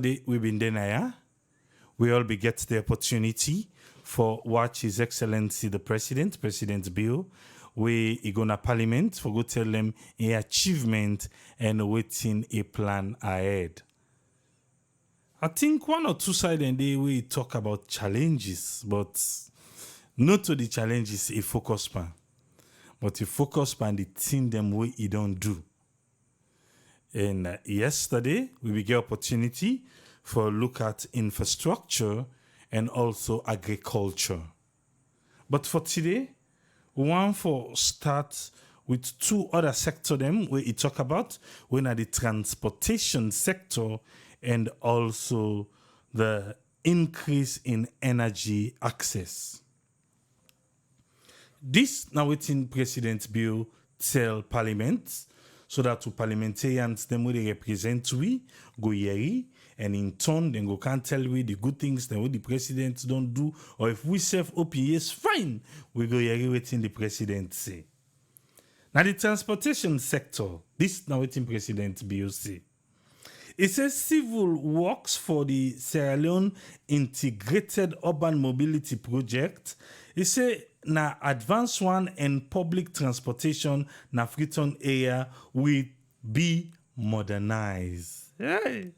We've been there, yeah? We all get the opportunity for watch His Excellency the presidentbio. We go na parliament for go tell them a achievement and waiting a plan ahead. I think one or two sides and they we talk about challenges, but not to the challenges a focus pan, but a focus pan the thing them way he don't do. And yesterday we get opportunity for look at infrastructure and also agriculture. But for today, we want for start with two other sector them where we talk about when are the transportation sector and also the increase in energy access. This now within presidentbio tell parliament so that to parliamentarians them will represent we go here and in turn then go can tell we the good things that what the president don't do, or if we serve OPS fine we go here waiting the president say. Now the transportation sector, this now waiting presidentbio say. It says civil works for the Sierra Leone Integrated Urban Mobility Project. It say na advanced one and public transportation na Freetown area will be modernized. Hey.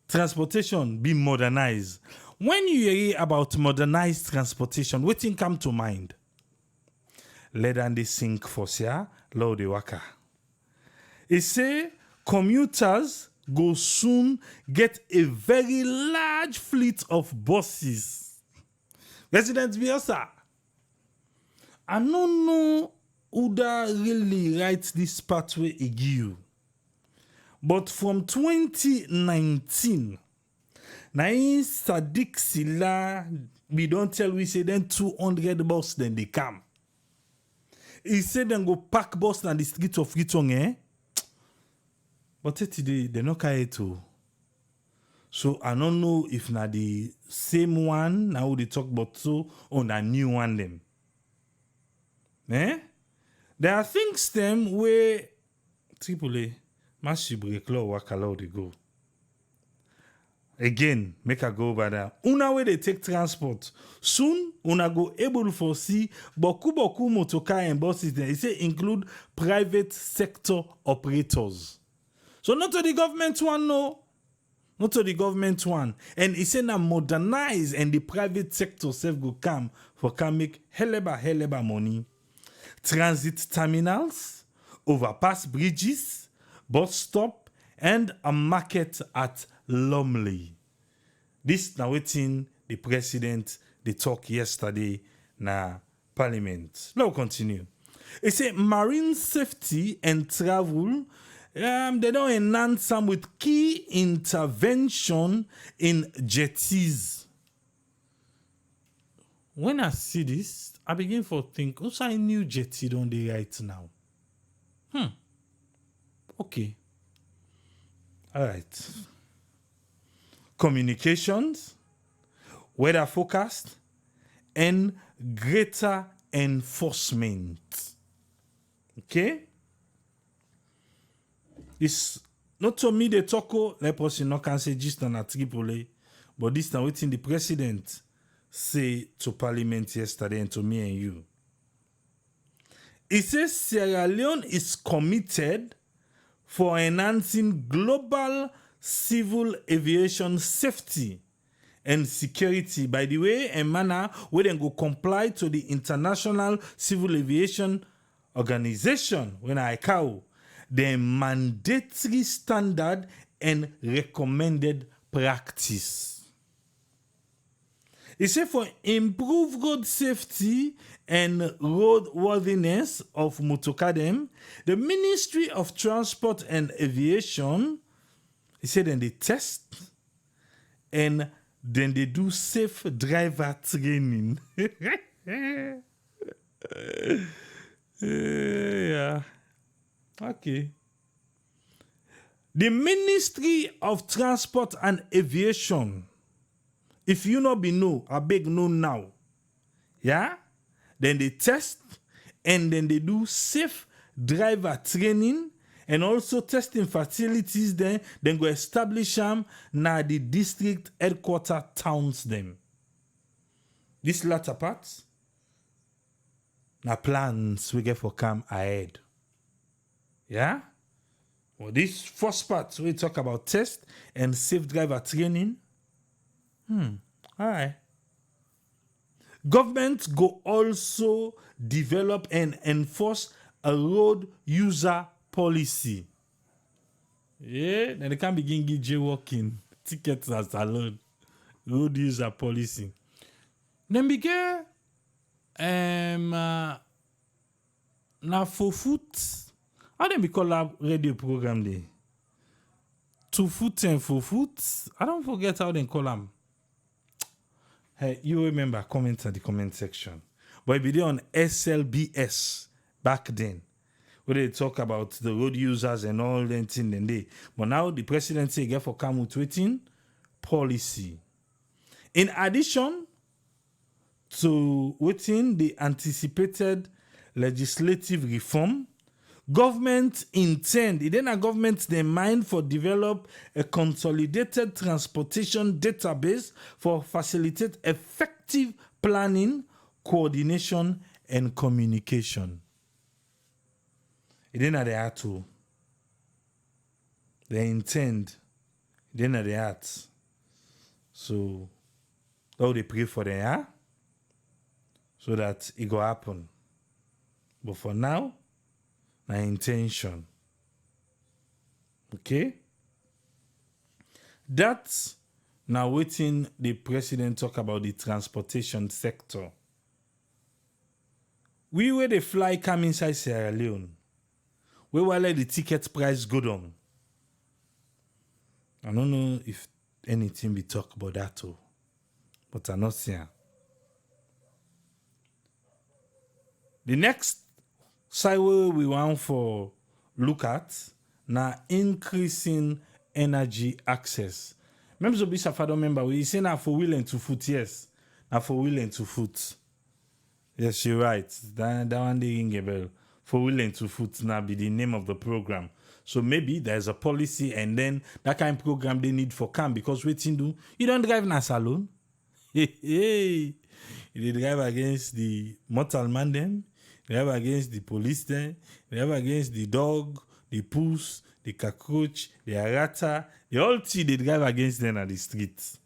Transportation be modernized. When you hear about modernized transportation, what thing come to mind? Let and they sink for sia, low de waka. It say commuters go soon get a very large fleet of buses. Presidentbio, sir, I don't know who that really writes this pathway again. But from 2019, now Sadiq Silla, we don't tell we say then 200 bus then they come. He said then go pack bus on the street of Freetown, eh? But today they no carry too. So I don't know if na the same one now they talk about so or na new one them. Eh? There are things them where AAA massive break law work allow they go. Again, make a go over there. Una way they take transport. Soon, una go able to see boku motoka and buses there. It say include private sector operators. So not to the government one, no. Not to the government one. And it say na modernize and the private sector self go come for can make heleba money. Transit terminals, overpass bridges, bus stop, and a market at Lumley. This now waiting the president they talk yesterday na parliament. Now continue. It say marine safety and travel. They don't enhance some with key intervention in jetties. When I see this, I begin to think, what's a new jetty don't they right now? Okay. All right. Communications, weather forecast, and greater enforcement. Okay? It's not to me the talk, let person not can say just on a Tripoli, but this time waiting the president say to parliament yesterday and to me and you. It says Sierra Leone is committed for enhancing global civil aviation safety and security by the way and manner where they go comply to the International Civil Aviation Organization when I call the mandatory standard and recommended practice. It says for improved road safety and roadworthiness of Motokadem, the Ministry of Transport and Aviation, he said then they test and then they do safe driver training. Yeah. Okay. The Ministry of Transport and Aviation, if you not be know, I beg know now. Yeah? Then they test and then they do safe driver training and also testing facilities then go establish them na the district headquarter towns them. This latter part, na plans we get for come ahead. Yeah? Well, this first part, we talk about test and safe driver training. All right. Government go also develop and enforce a road user policy. Yeah, then they can begin give jaywalking tickets as alone. Road user policy. Then begin na for foot. How do we call that radio program there? 2 foot and 4 foot. I don't forget how they call them. Hey, you remember, comment at the comment section. But it be there on SLBS back then, where they talk about the road users and all that thing and they. But now the presidency get for come with waiting policy. In addition to waiting the anticipated legislative reform, government intend, then a government they mind for develop a consolidated transportation database for facilitate effective planning, coordination, and communication. Then they are to. They intend, then they act. So, how they pray for them, so that it go happen. But for now, my intention. Okay? That's now waiting the president talk about the transportation sector. We where the fly come inside Sierra Leone, we will let the ticket price go down. I don't know if anything we talk about that too, but I'm not saying. The next side we want for look at na increasing energy access. Même so bisa fado member we say na for wheel and to foot, yes. Na for wheel and to foot. Yes, you're right. That one they ring a bell. For wheel and to foot now be the name of the program. So maybe there's a policy and then that kind of program they need for camp because waiting do you don't drive na salon. Hey. You drive against the mortal man them. They have against the police then. They have against the dog, the puss, the cockroach, the arata. They all see they drive against them at the streets.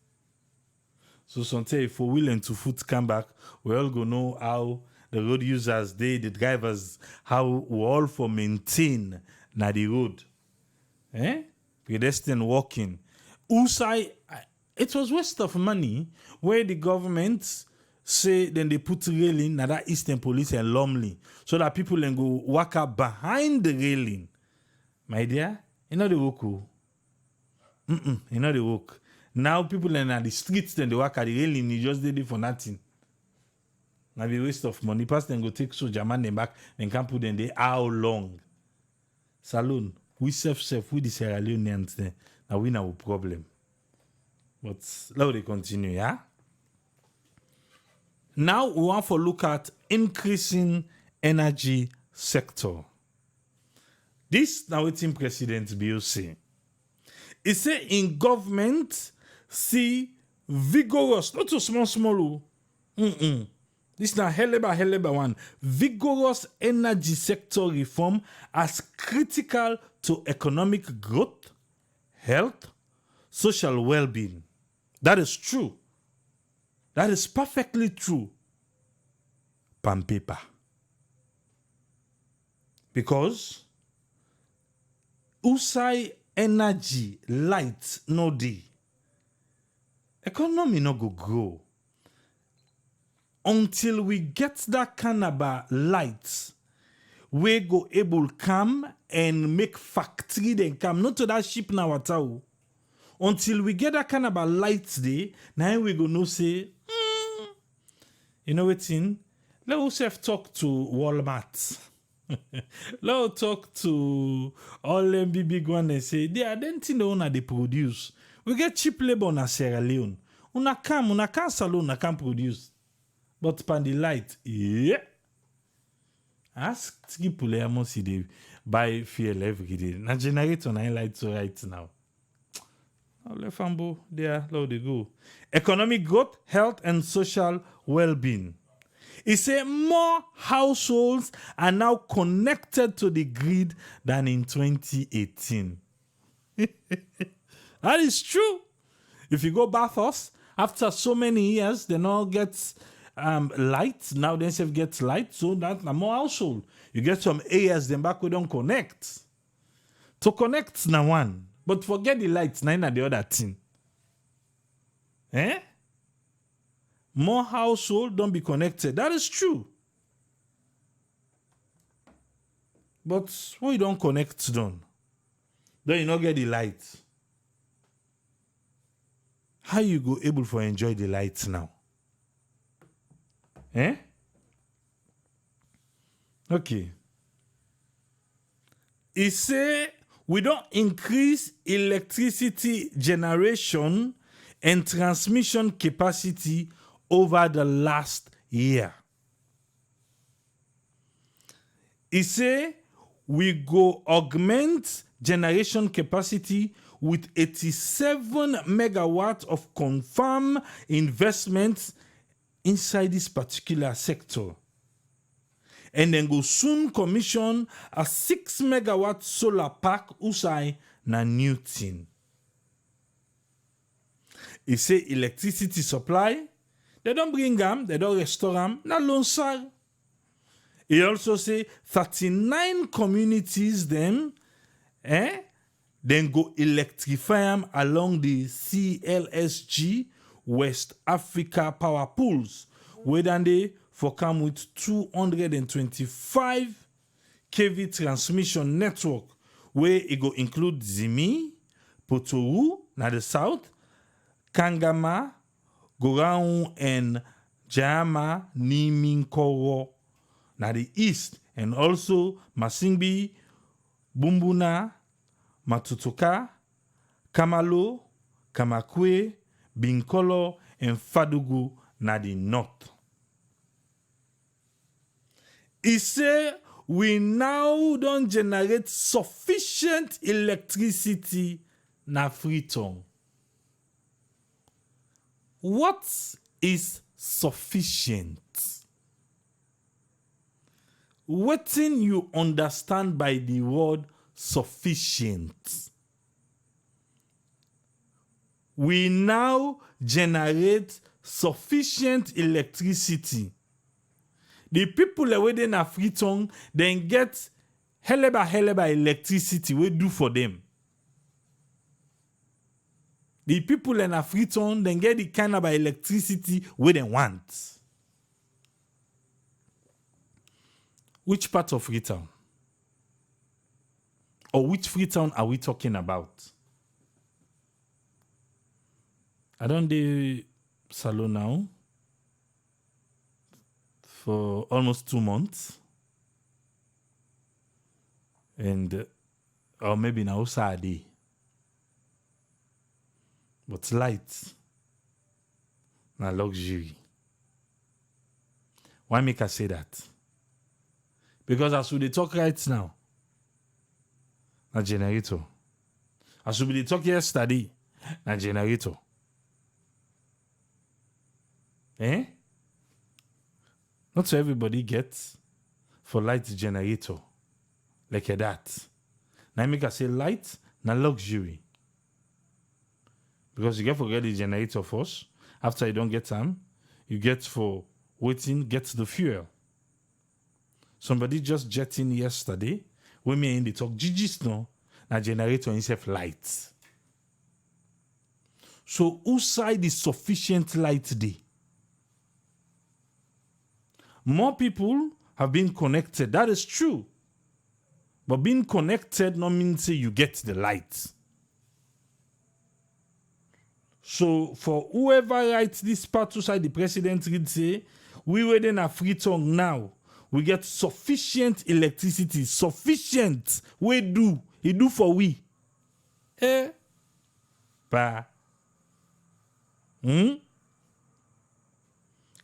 So sometimes for wheel and to foot come back, we all go know how the road users, the drivers, how we all for maintain na the road. Pedestrian walking. Usai, it was waste of money where the government say then they put railing na that Eastern Police and Lumley so that people can go walk up behind the railing. My dear, you know the work. You know the work. Now people are at the streets then they walk at the railing, you just did it for nothing. Now be waste of money. Pass then go take soldier man them back, then can put them there how long? Saloon, we self with the Sierra Leoneans then. Now we know a problem. But now they continue, yeah? Now we want to look at increasing energy sector. This now waiting presidentbio say. He say in government see vigorous, not so small. This is now heleba one. Vigorous energy sector reform as critical to economic growth, health, social well-being. That is true. That is perfectly true. On paper. Because usai energy, light, no day. Economy no go grow. Until we get that kind of light, we go able come and make factory then come. Not to that ship na watau. Until we get that kind of light day, now we go no say, you know what's in? Let us have talk to Walmart. Let us talk to all them big one and say, they are denting the owner they produce. We get cheap labor na Sierra Leone. Una can salon, una can produce. But pan the light, yeah. Ask people there must see buy fuel every day. Na generator na light to right now. Fambo, there, how they go. Economic growth, health, and social well-being. It says more households are now connected to the grid than in 2018. That is true. If you go Bathurst, after so many years, they now get light. Now they self get light, so that more household. You get some areas, then back we don't connect. To connect na one, but forget the lights, nine at the other thing. More household don't be connected. That is true. But we don't connect done. Then you not get the light. How you go able to enjoy the lights now? Okay. It say we don't increase electricity generation and transmission capacity over the last year. It say we go augment generation capacity with 87 megawatts of confirmed investments inside this particular sector. And then go soon commission a 6 megawatt solar park usai na new thing. It say electricity supply, they don't bring them, they don't restore them, na lonsar. It also say 39 communities then go electrify them along the CLSG West Africa power pools, where then they for come with 225 kV transmission network, where it go include Zimi, Potoru, na the south, Kangama, Goraun, and Jama Niminkoro, na the east, and also Masingbi, Bumbuna, Matutoka, Kamalo, Kamakwe, Binkolo, and Fadugu, na the north. He say we now don't generate sufficient electricity na Freetown. What is sufficient? What thing you understand by the word sufficient? We now generate sufficient electricity. The people within a Freetown then get heleba electricity we do for them. The people in a Freetown then get the kind of electricity we they want. Which part of Freetown? Or which Freetown are we talking about? I don't do salon now for almost 2 months. And or maybe now Saturday. But light na luxury. Why make I say that? Because as we talk right now, na generator. As we talk yesterday, na generator. Not so everybody gets for light generator like that. Now make I say light na luxury. Because you get forget the generator first. After you don't get time, you get for waiting, get the fuel. Somebody just jet in yesterday. When me in the talk, Gigi's no, na generator himself light. So whose side is sufficient light day? More people have been connected. That is true. But being connected not mean say you get the light. So for whoever writes this part to side, the president read say, we within a Freetown now. We get sufficient electricity. Sufficient. We do. He do for we. Pa.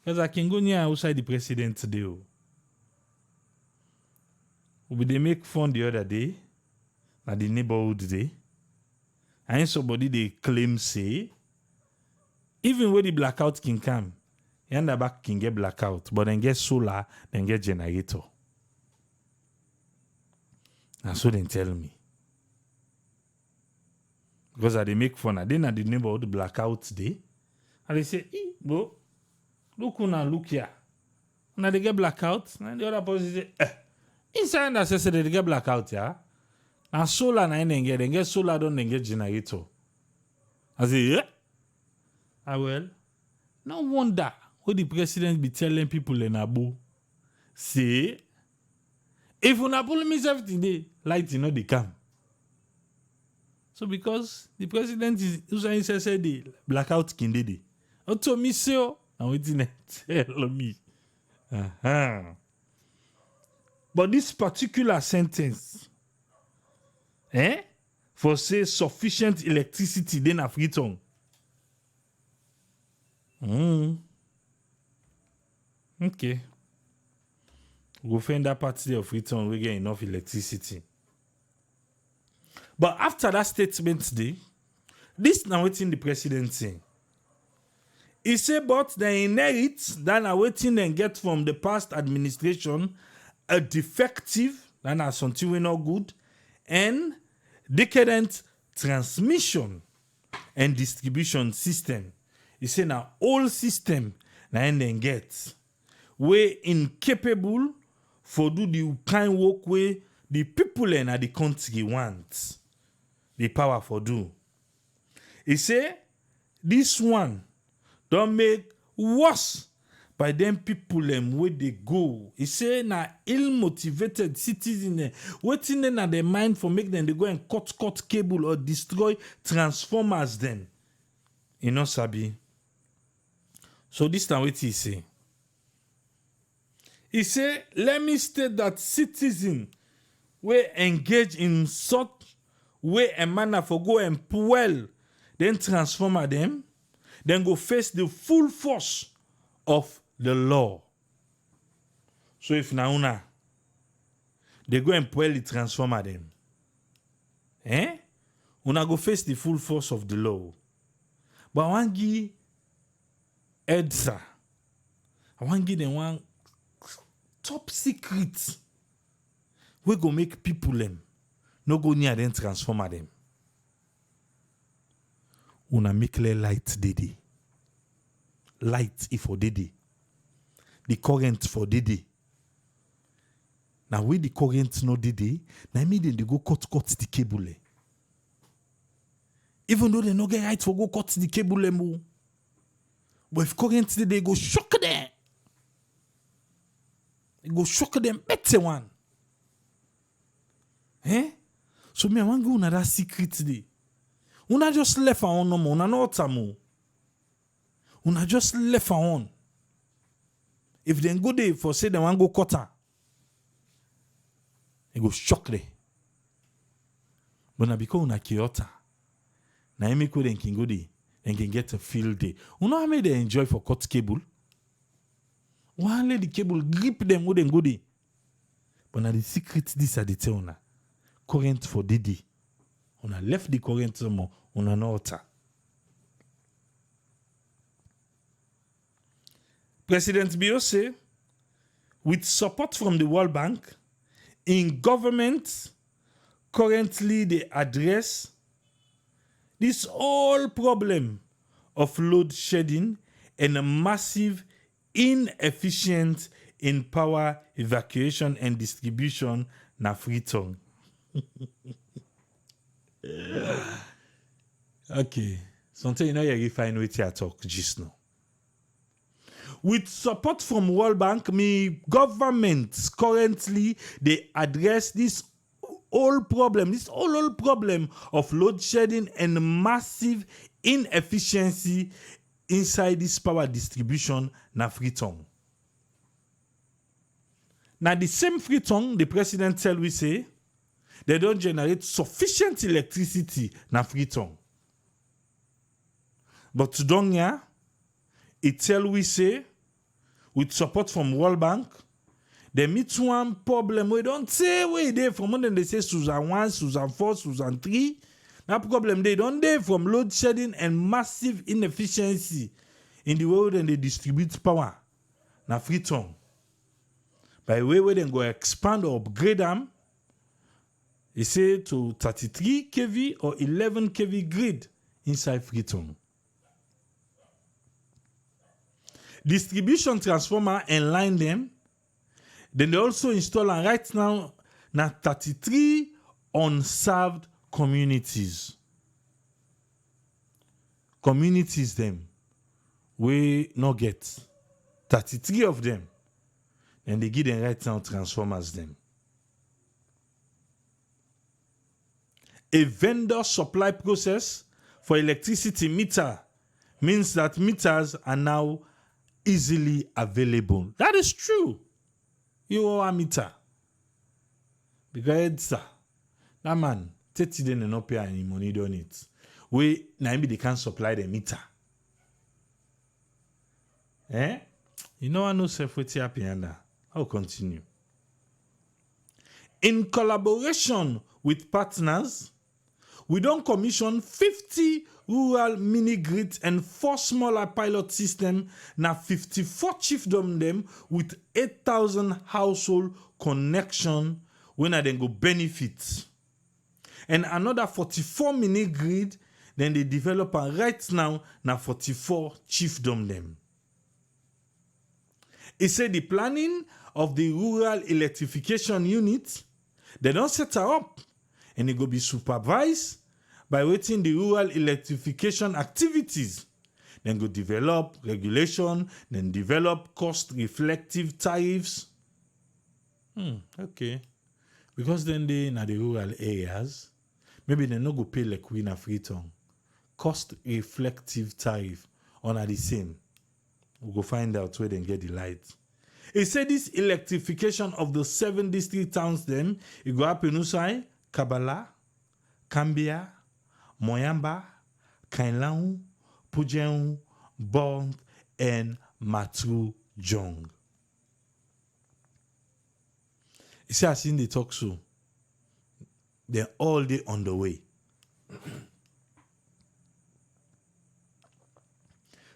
Because I can go near outside the president today. they make fun the other day, at the neighborhood day, and somebody they claim say, even when the blackout can come, and the back can get blackout, but then get solar, then get generator. That's what they tell me. Because they make fun. I didn't at the neighborhood blackout day. And they say, bro, look here. Now they get blackout. And the other person say, inside that says they get blackout, yeah. Now solar na they get solar don't they get generator. I say, yeah. Well, no wonder what the president be telling people in Abu. Say, if una pull me today, light they come. So because the president is using the blackout kindede. Auto me say, and waiting tell me. But this particular sentence, for say sufficient electricity then a free tongue. Okay. We'll find that part of free tongue, we get enough electricity. But after that statement today, this now waiting the president saying. He said, but they inherit that are waiting and get from the past administration a defective, that are something we not good, and decadent transmission and distribution system. He said now all system now then get we incapable for do the kind work way the people in the country want the power for do. He say this one don't make worse by them people where they go. He say na ill-motivated citizens waiting in their mind for make them they go and cut cable or destroy transformers then. You know, Sabi. So this time what he say. He say, let me state that citizens will engage in such way and manner for go and fuel, then transformer them, then go face the full force of the law. So if now they go and fuel the transformer them, una go face the full force of the law. But I want to give EDSA, I want to give them one top secret. We go make people them no go near them transformer them. Una make le light dede. Light if for dede. The current for dede. Now when the current no dede, now me they go cut the cable. Even though they no get right for go cut the cable mo. But if current they go shock them. They go shock them better one. So me I want go another secret day. Una just left on no more, una no tamo. Una just left on. If they go there for say they want go cutter, they go shock them. But na because una Kyoto, na emiko then can go there, then can get a field day. Una how many they enjoy for cut cable? One let the cable grip them go then go there. But na the secret this are the tell una. Current for Didi. On a left the current more on an altar. Presidentbio say, with support from the World Bank, in government, currently they address this whole problem of load shedding and a massive inefficient in power evacuation and distribution na free tongue. Okay. Something you know you refine with your talk just now. With support from World Bank, governments currently they address this whole problem of load shedding and massive inefficiency inside this power distribution na free tongue. Now the same free tongue, the president tell we say, they don't generate sufficient electricity na free tongue. But Donya, it tell we say, with support from World Bank, They meet one problem. We don't say where they from when they say Susan 1, Susan 4, Susan 3. That problem they don't they from load shedding and massive inefficiency in the way that they distribute power. Now free tongue. By the way where they go expand or upgrade them, they say to 33 kV or 11 kV grid inside free tongue. Distribution transformer and line them. Then they also install and right now 33 unserved communities. Communities them we not get 33 of them. And they give them right now transformers them. A vendor supply process for electricity meter means that meters are now easily available. That is true. You owe a meter. Because that man, 30 days and not pay any money on it. We now they can't supply the meter. You know I know self-waiting happy and I'll continue. In collaboration with partners, we don't commission 50 rural mini grids and 4 smaller pilot systems, now 54 chiefdom them with 8,000 household connection when I then go benefit. And another 44 mini grid, then they develop and right now 44 chiefdom them. It said the planning of the rural electrification unit, they don't set her up and it go be supervised by waiting the rural electrification activities. Then go develop regulation, then develop cost reflective tariffs. Okay. Because then they in the rural areas, maybe they no go pay like we in a free tongue. Cost reflective tariff on the same. We'll go find out where they get the light. It said this electrification of the 7 district towns then, it go happen inside Kabala, Kambia, Moyamba, Kainlau, Pujeung, Bond, and Matru Jong. You see, I seen the talk so. They're all day on the way.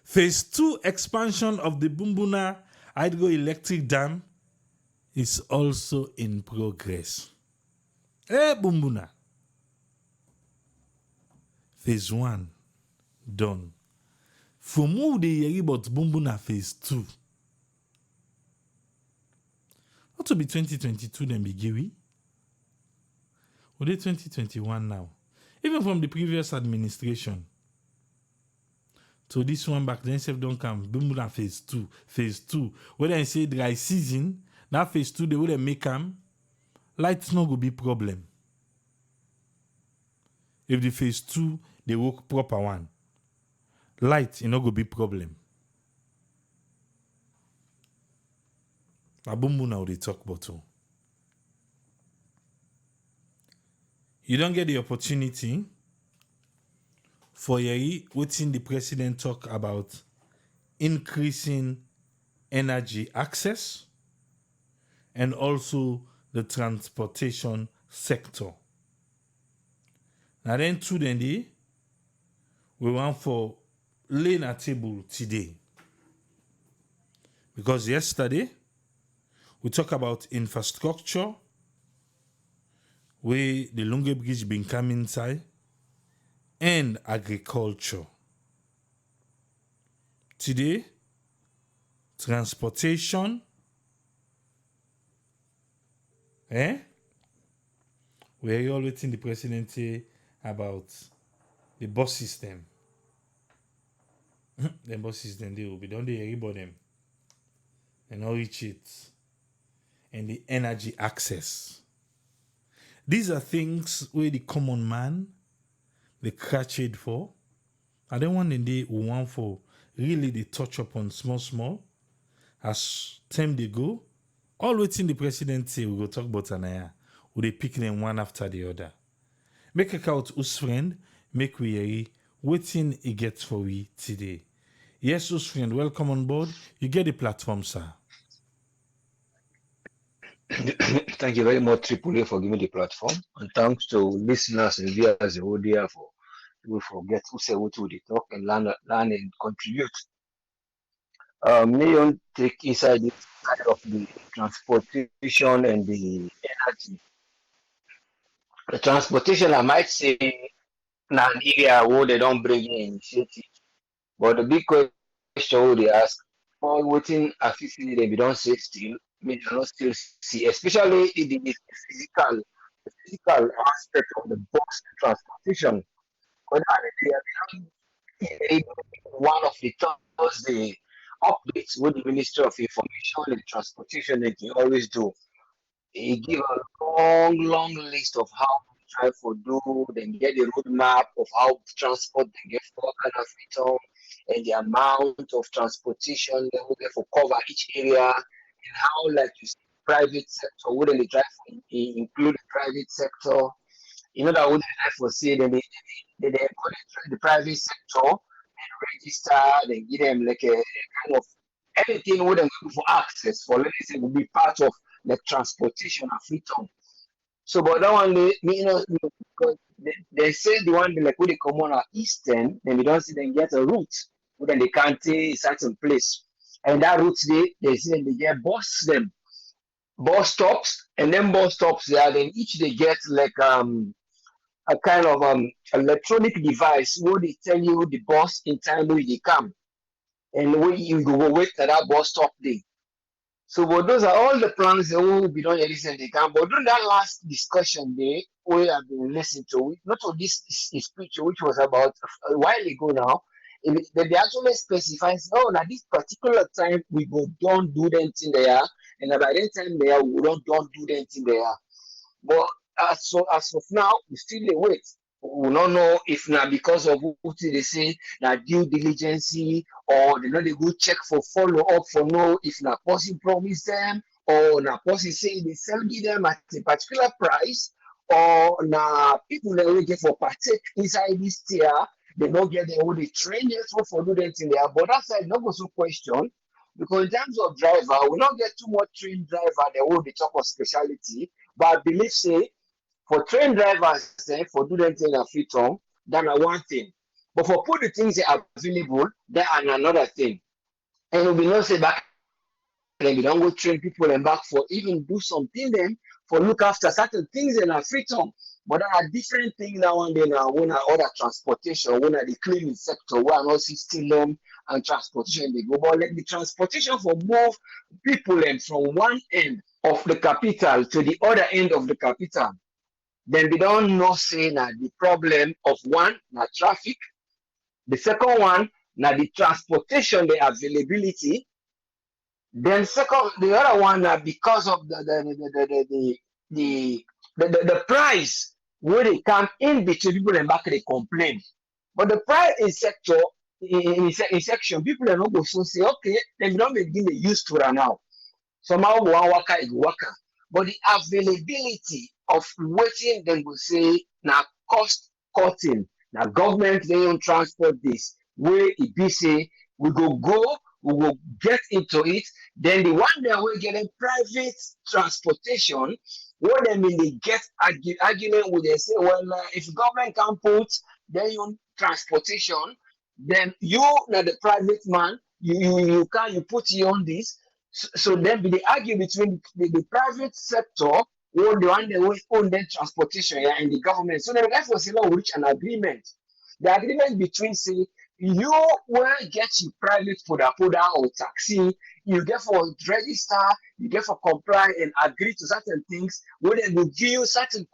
Phase 2 expansion of the Bumbuna hydroelectric dam is also in progress. Bumbuna. Phase 1 done. From who they hear about Bumbuna phase 2? What to be 2022 then be Giwi? Or they 2021 now? Even from the previous administration. So this one back then self don't come. Bumbuna phase 2. Phase 2. When I say dry season, that phase 2 they would make them. Light's not gonna be problem. If the phase 2 they work proper one. Light not gonna be problem. Bumbuna they talk about. You don't get the opportunity for waiting the president talk about increasing energy access and also the transportation sector. Now then today, we want for laying a table today. Because yesterday, we talk about infrastructure, where the Lunge Bridge been coming inside, and agriculture. Today, transportation, we're all waiting the president say about the bus system. The bus system, they will be done, they about them. And all reach it. And the energy access. These are things where the common man, they catch it for. I don't want the day we want for really they touch up on small. As time they go, all waiting the president say we go talk about Anaya. Will they pick them one after the other. Make a count whose friend, make we hear waiting he gets for we today. Yes, whose friend, welcome on board. You get the platform, sir. Thank you very much, Triple A, for giving the platform. And thanks to listeners and viewers who there for we forget who say what they talk and learn and contribute. Me on take inside this side of the transportation and the energy. The transportation, I might say, now an area where they don't bring in initiative. But the big question who they ask, all waiting officially they be don't say still, me they not still see, especially in the physical aspect of the bus transportation. Whether they one of the Thursday updates with the Ministry of Information and Transportation that they always do. They give a long list of how to try for do, then get the roadmap of how transport they get for kind of return and the amount of transportation they will get for cover each area and how like you see private sector wouldn't they try for include the private sector. You know that wouldn't they try for say they encourage the private sector and register, they give them like a kind of anything with them for access for let's say will be part of the transportation of return. So, but that one, me, because they say the one like when they come on our eastern, then we don't see them get a route, but then they can't take a certain place, and that route they say they get bus stops, and then bus stops there, then each they get like a kind of electronic device where they tell you the bus in time where they come, and where you go wait at that bus stop day. So, but those are all the plans that will be done recently. But during that last discussion day, we have been listening to, not to this speech, which was about a while ago now, they actually specifies, oh, now this particular time we go don't do anything there, and by that time there we don't do anything there. But as of now, we still dey wait. We don't know if now because of what they say now due diligence or they know they go check for follow up for know if na person promise them or na person say they sell give them at a particular price or na people that will get for partake inside this tier they don't get their own they train just for do that in there. But that side no go so question because in terms of driver we not get too much trained driver they will be talk of speciality. But I believe say for train drivers for do them thing and fit on, that are one thing. But for put the things available, that are another thing. And we not say back then we don't go train people and back for even do something then for look after certain things and are fit on. But there are different things now and then when are other transportation, when are the cleaning sector, where not see still and transportation they go. But like the transportation for move people and from one end of the capital to the other end of the capital then we don't know say na the problem of one na traffic, the second one na the transportation, the availability, then second the other one na because of the price where they come in between people and back they complain. But the price in sector in section people are not go so say okay, then we don't begin the used to it now. Somehow one waka e go waka. But the availability of wetin dem go say na cost cutting, na government dey own transport this wey e be say we go get into it. Then the one dem wey get dem private transportation wey dem bin dey get argument with dem say well if government can put their own transportation then you na the private man you can you put your own this so then they argue between the private sector or the one that own the transportation yeah, and the government. So then therefore say now reach an agreement. The agreement between say you will get your private poda or taxi, you get for register, you get for comply and agree to certain things, where they will give you certain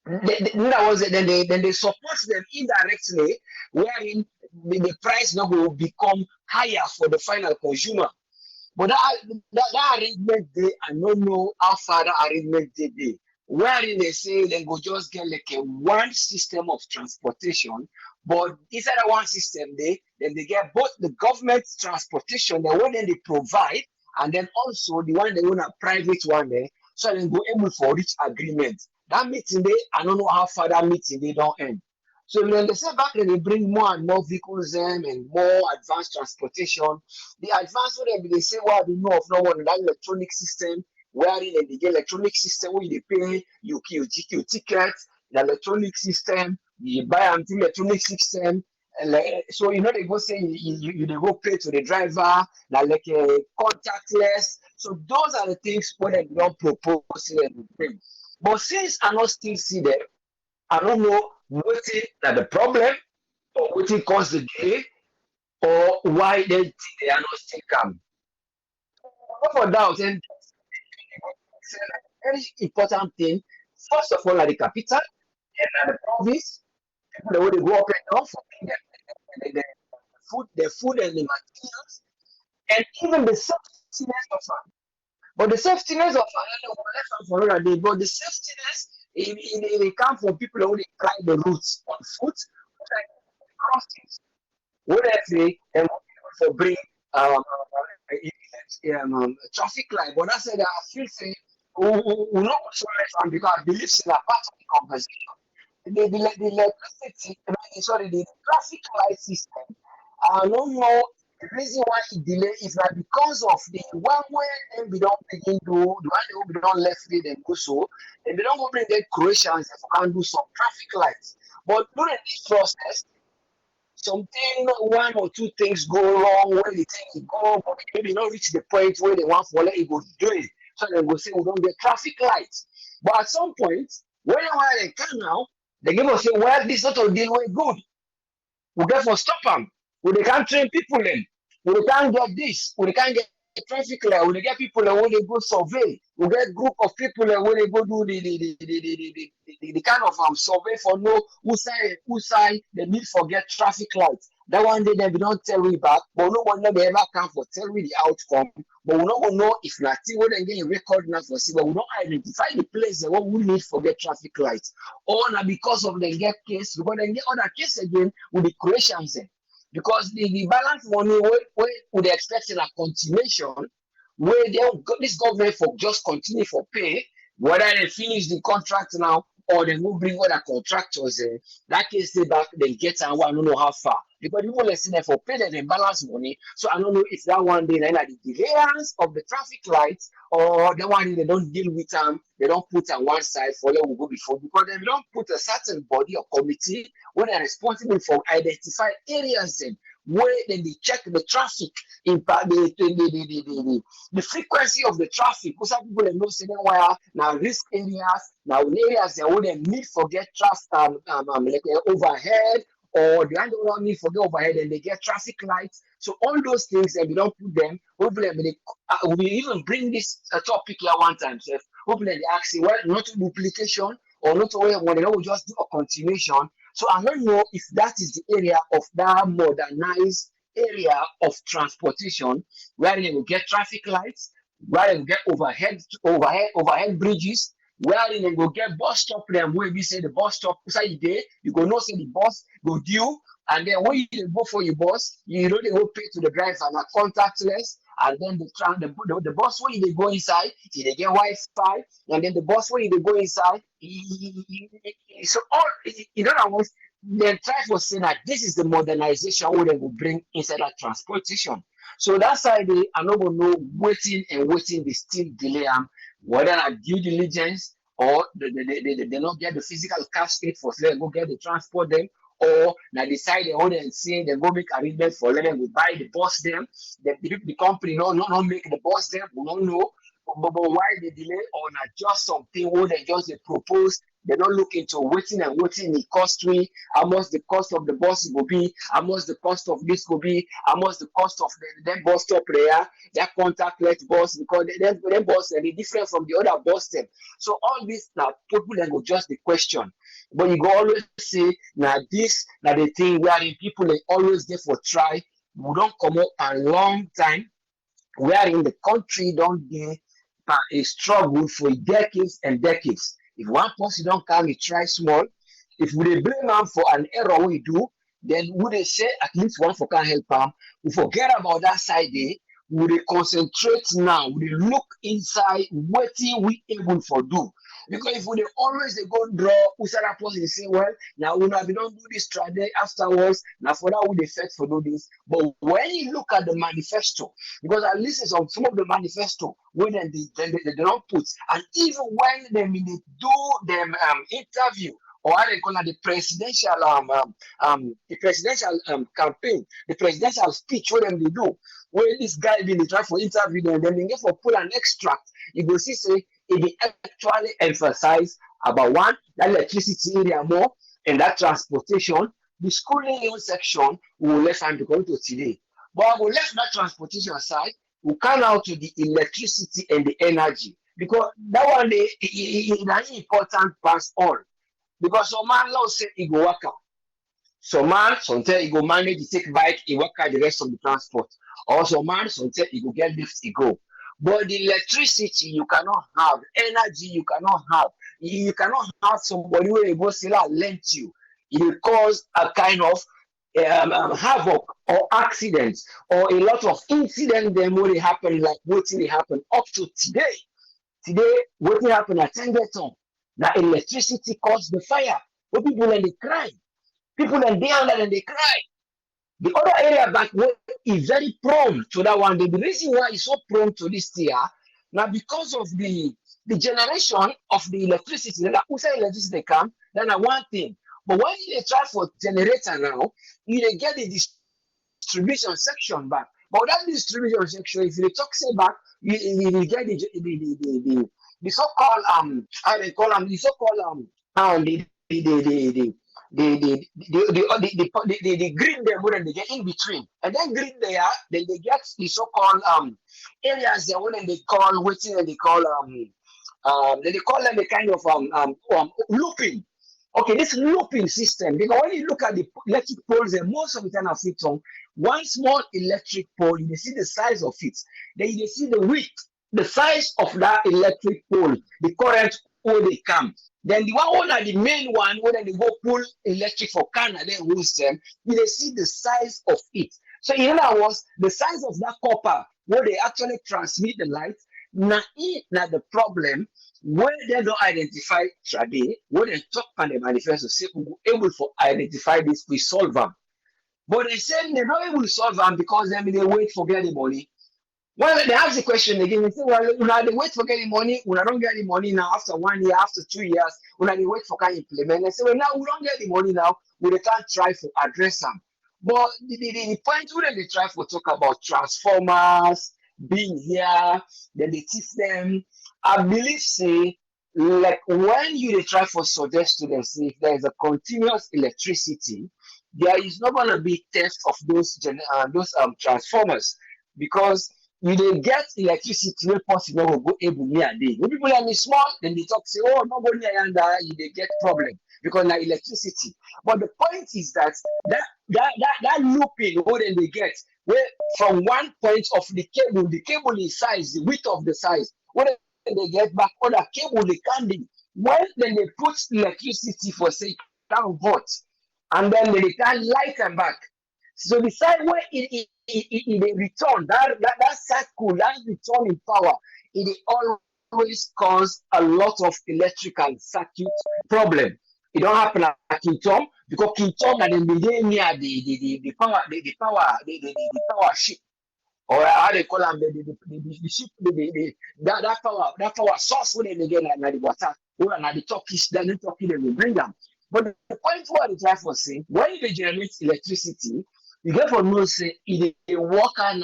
that was it. Then they support them indirectly, wherein the price now will become higher for the final consumer. But that arrangement they I don't know how far that arrangement they be. Wherein they say they go just get like a one system of transportation, but inside that one system then they get both the government transportation, the one that they provide, and then also the one they want a private one there, so they go able for reach agreement. That meeting they I don't know how far that meeting they don't end. So when they say back then they bring more and more vehicles and more advanced transportation, the advanced one they say what we know of no one that electronic system, wherein they get electronic system where they pay you tickets, the electronic system, you buy an electronic system. And so they go say they go pay to the driver, like contactless. So those are the things what they don't propose and bring. But since I not still see them, I don't know what is the problem or what it caused the delay or why they are not still come. For doubt, and very important thing, first of all, at the capital and at the province, people they want to go up and down for the food and the materials, and even the safetyness of farm. But the safetyness of for another day, but the safetyness it come from people who they climb the routes on foot, crossings. What I say, and for bring traffic light. But I said I feel say we not so much because I believe in a part of the conversation. The electricity, sorry, the traffic light system. I don't know the reason why it delay is not because of the one way and we don't begin to the one we don't left it and go so, and they don't go bring the Croatians if we can do some traffic lights. But during this process, something one or two things go wrong where the thing go, but maybe not reach the point where they want for let it go do it. So they go say we don't get traffic lights. But at some point, whenever they can now, they give us say, well, this not a deal way good. We get for stop them. We can't train people in. We can't get this. We can't get traffic light. We get people that when they go survey. We get group of people that when they go do the kind of survey for know who side they need for get traffic lights. That one day they don't tell me back, but no one never ever come for tell me the outcome. But we don't know if nothing we get record now for see, but we don't identify the place that what we need for get traffic lights. Or now because of the get case, because they get other case again with the Croatians. Because the balance money where would they expect a continuation where this government for just continue for pay, whether they finish the contract now or they will bring other contractors in. That case they back they get and I don't know how far. Because people listen there for pay them balance money. So I don't know if that one day like the delayance of the traffic lights or the one they don't deal with them, they don't put on one side for them will go before because they don't put a certain body or committee when they're responsible for identify areas then where then they check the traffic impact the frequency of the traffic. Because some people know say why now risk areas, now areas that wouldn't need for get traffic like overhead or the other one need for get overhead and they get traffic lights. So all those things and we don't put them, hopefully we even bring this topic here one time. So hopefully they ask you, well, not duplication or not when they will just do a continuation. So I don't know if that is the area of that modernized area of transportation where they will get traffic lights, where they will get overhead bridges, where they will get bus stop them where we say the bus stop beside there, you go know say the bus go due, and then when you go for your bus, you know they will pay to the driver and contactless. And then the bus when they go inside, they get Wi-Fi, and then the bus when they go inside, so all in other words, the try for saying that this is the modernization where they will bring inside that transportation. So that's why they are not going to know waiting and waiting, they still delay them, whether not due diligence or they not get the physical cash aid for them go get the transport them, or now decide they want and say they go make arrangement for them, we buy the bus them, the company not make the bus them, we don't know. But why they delay or not just something where they propose, they're not looking to waiting and waiting the cost we, how much the cost of the bus will be, how much the cost of this will be, how much the cost of the bus stop there, that contactless bus, because them bus are different from the other bus them. So all this now people then go just the question. But you go always say now this now the thing wherein people they always get for try, we don't come up a long time, wherein the country don't get a struggle for decades and decades. If one person don't come, try small. If we blame them for an error we do, then would they say at least one for can help them? We forget about that side there. We concentrate now. We look inside what we able for do. Because if we always go draw Usara post, they say, well, now we don't do this trade afterwards. Now for that we effect for do this. But when you look at the manifesto, because at least some of the manifesto when they don't put, and even when they do them interview or how they call it the presidential campaign, the presidential speech, what them they do, where this guy been try for interview them, then they get for pull an extract, you go see say it actually emphasize about one, that electricity area more and that transportation. The schooling section we will left hand to go to today. But I will left that transportation aside, we come out to the electricity and the energy. Because that one is an important past all. Because some man law say it go work out. Some man sometimes he go manage to take bike, he work out the rest of the transport. Or some man sometimes he go get lift, he go. But the electricity you cannot have, energy you cannot have. You cannot have somebody where you go sell lent you. It will cause a kind of havoc or accidents or a lot of incidents then when they happen like what they happen up to today. Today, what happened at Tengeton, that electricity caused the fire. What people and they cry. People and they under and they cry. The other area back is very prone to that one. The reason why it's so prone to this here, now because of the generation of the electricity, that outside electricity come, then one thing. But when you try for generator now, you get the distribution section back. But that distribution section, if you talk say back, you get the so-called how they call them, the so-called the green there when they get in between, and then green there, then they get the so-called areas there when they call waiting and they call they call them the kind of looping. Okay, this looping system, because when you look at the electric poles, most of the time I fit on one small electric pole, you see the size of it, then you see the width, the size of that electric pole, the current where they come. Then the one the main one, when they go pull electric for Canada, then use them, you see the size of it. So in other words, the size of that copper, where they actually transmit the light, now the problem when they don't identify trade, when they talk on the manifesto, say we able to identify this, we solve them. But they say they're not able to solve them because they wait for getting money. When they ask the question again, they say, well, now they wait for getting money, we don't get the money now after 1 year, after 2 years, when they wait for can implement. They say, well, now we don't get the money now, we can't try to address them. But the point where they try to talk about transformers being here, then they teach them. I believe, say, like when you try for suggest to them, say, if there is a continuous electricity, there is not going to be theft of those transformers because you dey get electricity wey person no go able near dey. When people are small, then they talk say, oh, no go near yonder, you dey get problem because na electricity. But the point is that looping what they get, where from one point of the cable is size, the width of the size, when they get back other cable they can be. When then they put electricity for say 1,000 volts, and then they can light them back. So the side where it return, that cycle, that return in power, it always cause a lot of electrical circuit problem. It don't happen at Kintom because Kintom and then they near the power ship. Or how they call them the ship, that power source when they get at the water, or at the Turkish, then the Turkey they will bring them. But the point what they try for saying, when they generate electricity, you get for no say it work on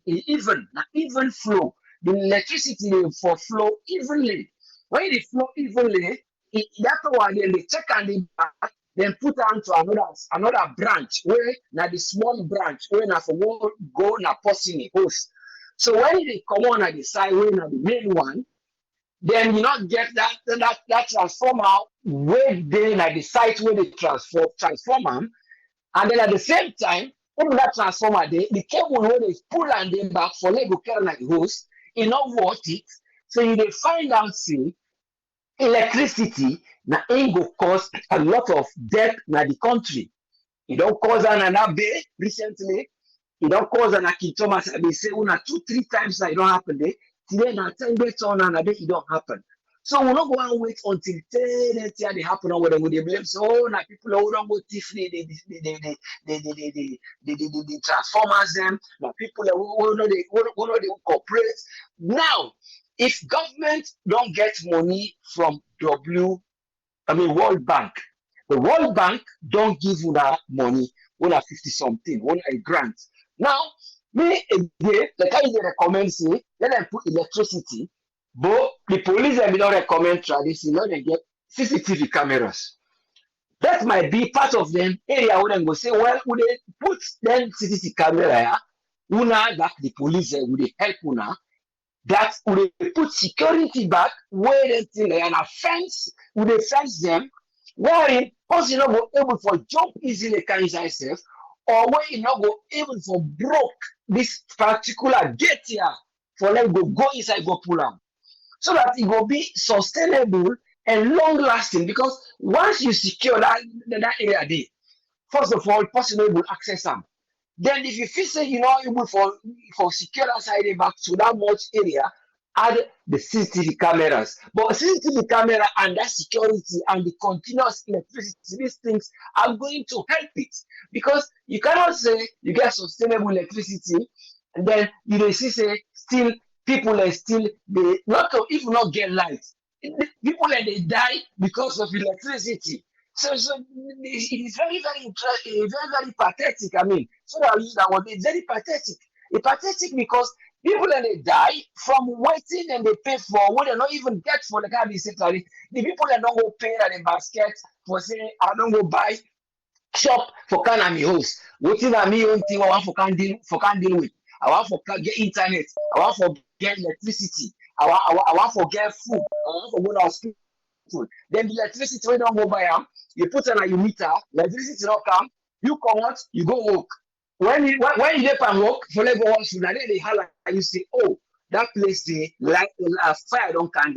even flow. The electricity for flow evenly. When it flow evenly, that one then they check and they back, then put on to another branch where now the small branch where now for go na passing a host. So when they come on at the side where now the main one, then you not get that transformer where they at the site where they transform them. And then at the same time, when that transformer, the cable where they pull and then back for Lego carry like hose, it not worth it. So you they find out see electricity na it go cause a lot of death na the country. It don't cause an bay recently. It don't cause an Thomas. They say una 2-3 times that it don't happen there. Today na 10 days on and a day it don't happen. So we're not going to wait until they happen or whatever they blame. So now people who don't go thief the transformers them. Now people who know they cooperate. Now, if government don't get money from World Bank, the World Bank don't give you that money, una 50 something, one a grant. Now, me again, the kind they recommend say, let them put electricity, but the police them don't recommend tradition, let them get CCTV cameras. That might be part of them area where them go say, well, would they put them CCTV camera here? Una that the police would they help una that would they put security back where they think and a fence, would they fence them, wherein us you not go able for jump easily can inside self, or where you not go able for broke this particular gate here for them go inside go pull am. So that it will be sustainable and long lasting because once you secure that area there, first of all, person will access them. Then if you feel say you're not able for secure that side back to that much area, add the CCTV cameras. But CCTV camera and that security and the continuous electricity, these things are going to help it. Because you cannot say you get sustainable electricity and then you will see say still people are still they not to if not get light. People they die because of electricity. So it is very, very interesting, very, very pathetic. I mean, so I'll use that word. It's very pathetic. It's pathetic because people and they die from waiting and they pay for what they don't even get for the kind of salary. The people that don't go pay at the basket for saying I don't go buy shop for can and me host. Waiting at me own thing I want for can deal with. I want for get internet. I want for get electricity. I want for get food. I want for go to hospital. Then the electricity when don't go buy them, you put on a meter, electricity not come, you come out, you go work. When you get and work, for like go house, now they holler and you say, oh, that place they like fire don't can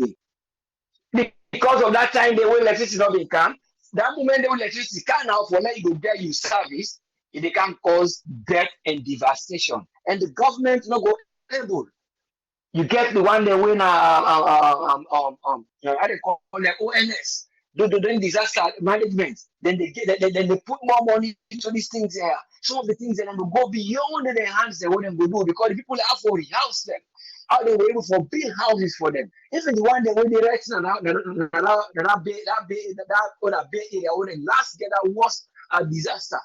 they. Because of that time they will electricity not be come. That moment they will electricity can now for let you go get you service, they can cause death and devastation. And the government not go able. You get the one they win how they call it ONS. Doing disaster management. Then they put more money into these things here. Some of the things that will go beyond their hands they want them to do because the people have to rehouse them. How they were able to build houses for them. Even the one they were directing that bay area when they last get that was a disaster.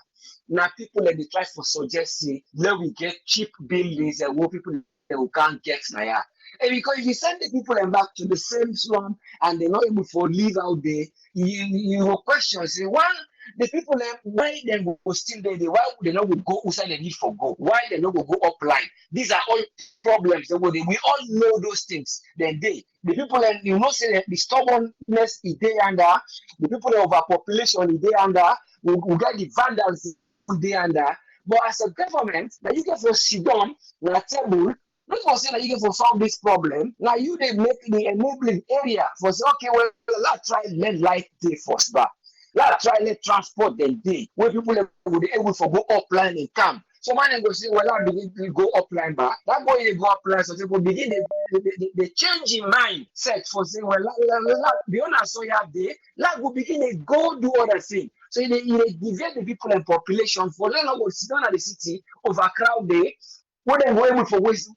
Now people they try to suggest say let we get cheap buildings and what people they can't get now. And because if you send the people back to the same slum and they're not able to live out there, you will question, say, well, the people why they go still there, why they not go outside the need for go? Why they not go upline? These are all problems. We all know those things. Then the people you know say the stubbornness is there under, the people of overpopulation is there under, we got the vandals there under. But as a government, that you get for sit down on a table. Not for saying that you can solve this problem. Now you they make the enabling area for say, okay, well, let's try let light day first back. Let's try let transport them day where people will be able to go offline and come. So man go say, well, I begin to go offline back. That boy they go offline, so people begin the change in mind set for saying, well, beyond a so have day, like will begin to go do other things. So they divide the people and population for them go sit down at the city overcrowd day. When they go able for waste,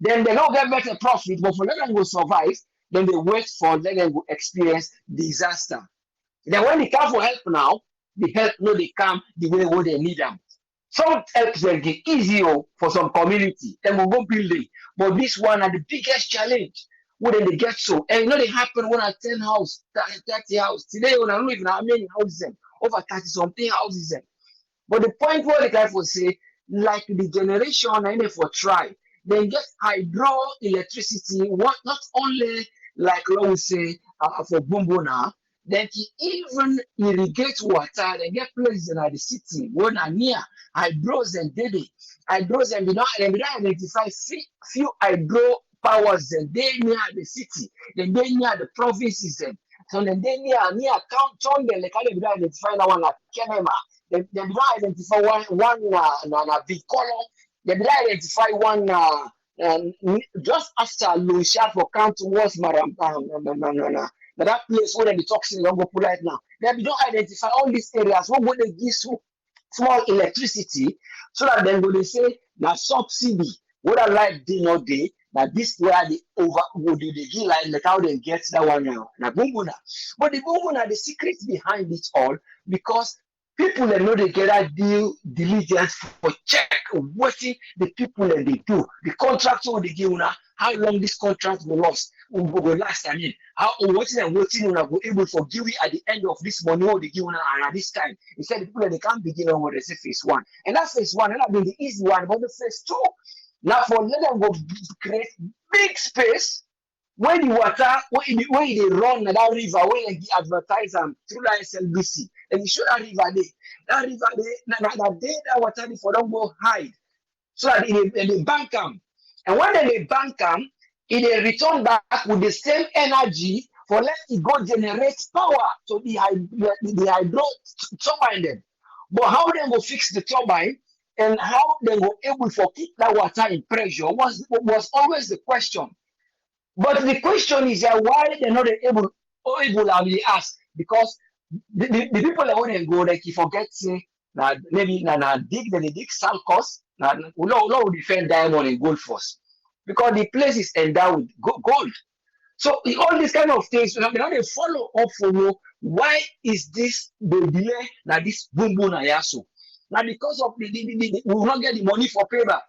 then they don't get better profit, but for let them go survive, then they wait for let them go experience disaster. Then when they come for help now, the help no they come the way where they need them. Some helps them get easier for some community, then will go building. But this one are the biggest challenge. When they get so, and you know they happen when I 10 house, 30 house. Today when I don't even know how many houses them, over 30 something houses them. But the point where the guy will say, like the generation and for try, then get hydroelectricity, not only like we say for Bumbo now, then he even irrigate water and get places in the city when are near hydros and dede. Hydros and we don't identify few hydro powers and they near the city, then they near the provinces and so then they near count them like how they don't identify that one like Kenema. They don't identify one big color. They don't identify one just after Lucia for count towards Maram, that place where the toxin don't go put right now. Then we don't identify all these areas. What would they give small electricity so that then go they say na subsidy whether light day or day na this where the over would they give like how they get that one now na bumbuna. But the bumbuna the secret behind it all because people they know they get that deal diligence for check wetin the people that they do the contract wey they give una how long this contract go last I mean how wetin and wetin una go able for give we at the end of this money wey they give una and at this time instead the people that they can't begin on what they say phase one and that phase one that been the easy one but the phase two now for let them go create big space when the water when they run na that river when they advertise am through that SLBC and you show that river dey na dey that water dey for don go hide so that they bank am and when they bank am e dey return back with the same energy for let e go generate power to the hydro turbine dem but how dem go fix the turbine and how dem go able for keep that water in pressure was always the question but the question is why they're not able to be asked because the people that want to go like you forget say maybe dig then they dig Salcos now we defend diamond and gold first because the place is endowed with gold. So all these kind of things, now they follow up for you. Why is this the delay? Now this boom boom ayaso. Now because of we will not get the money for payback,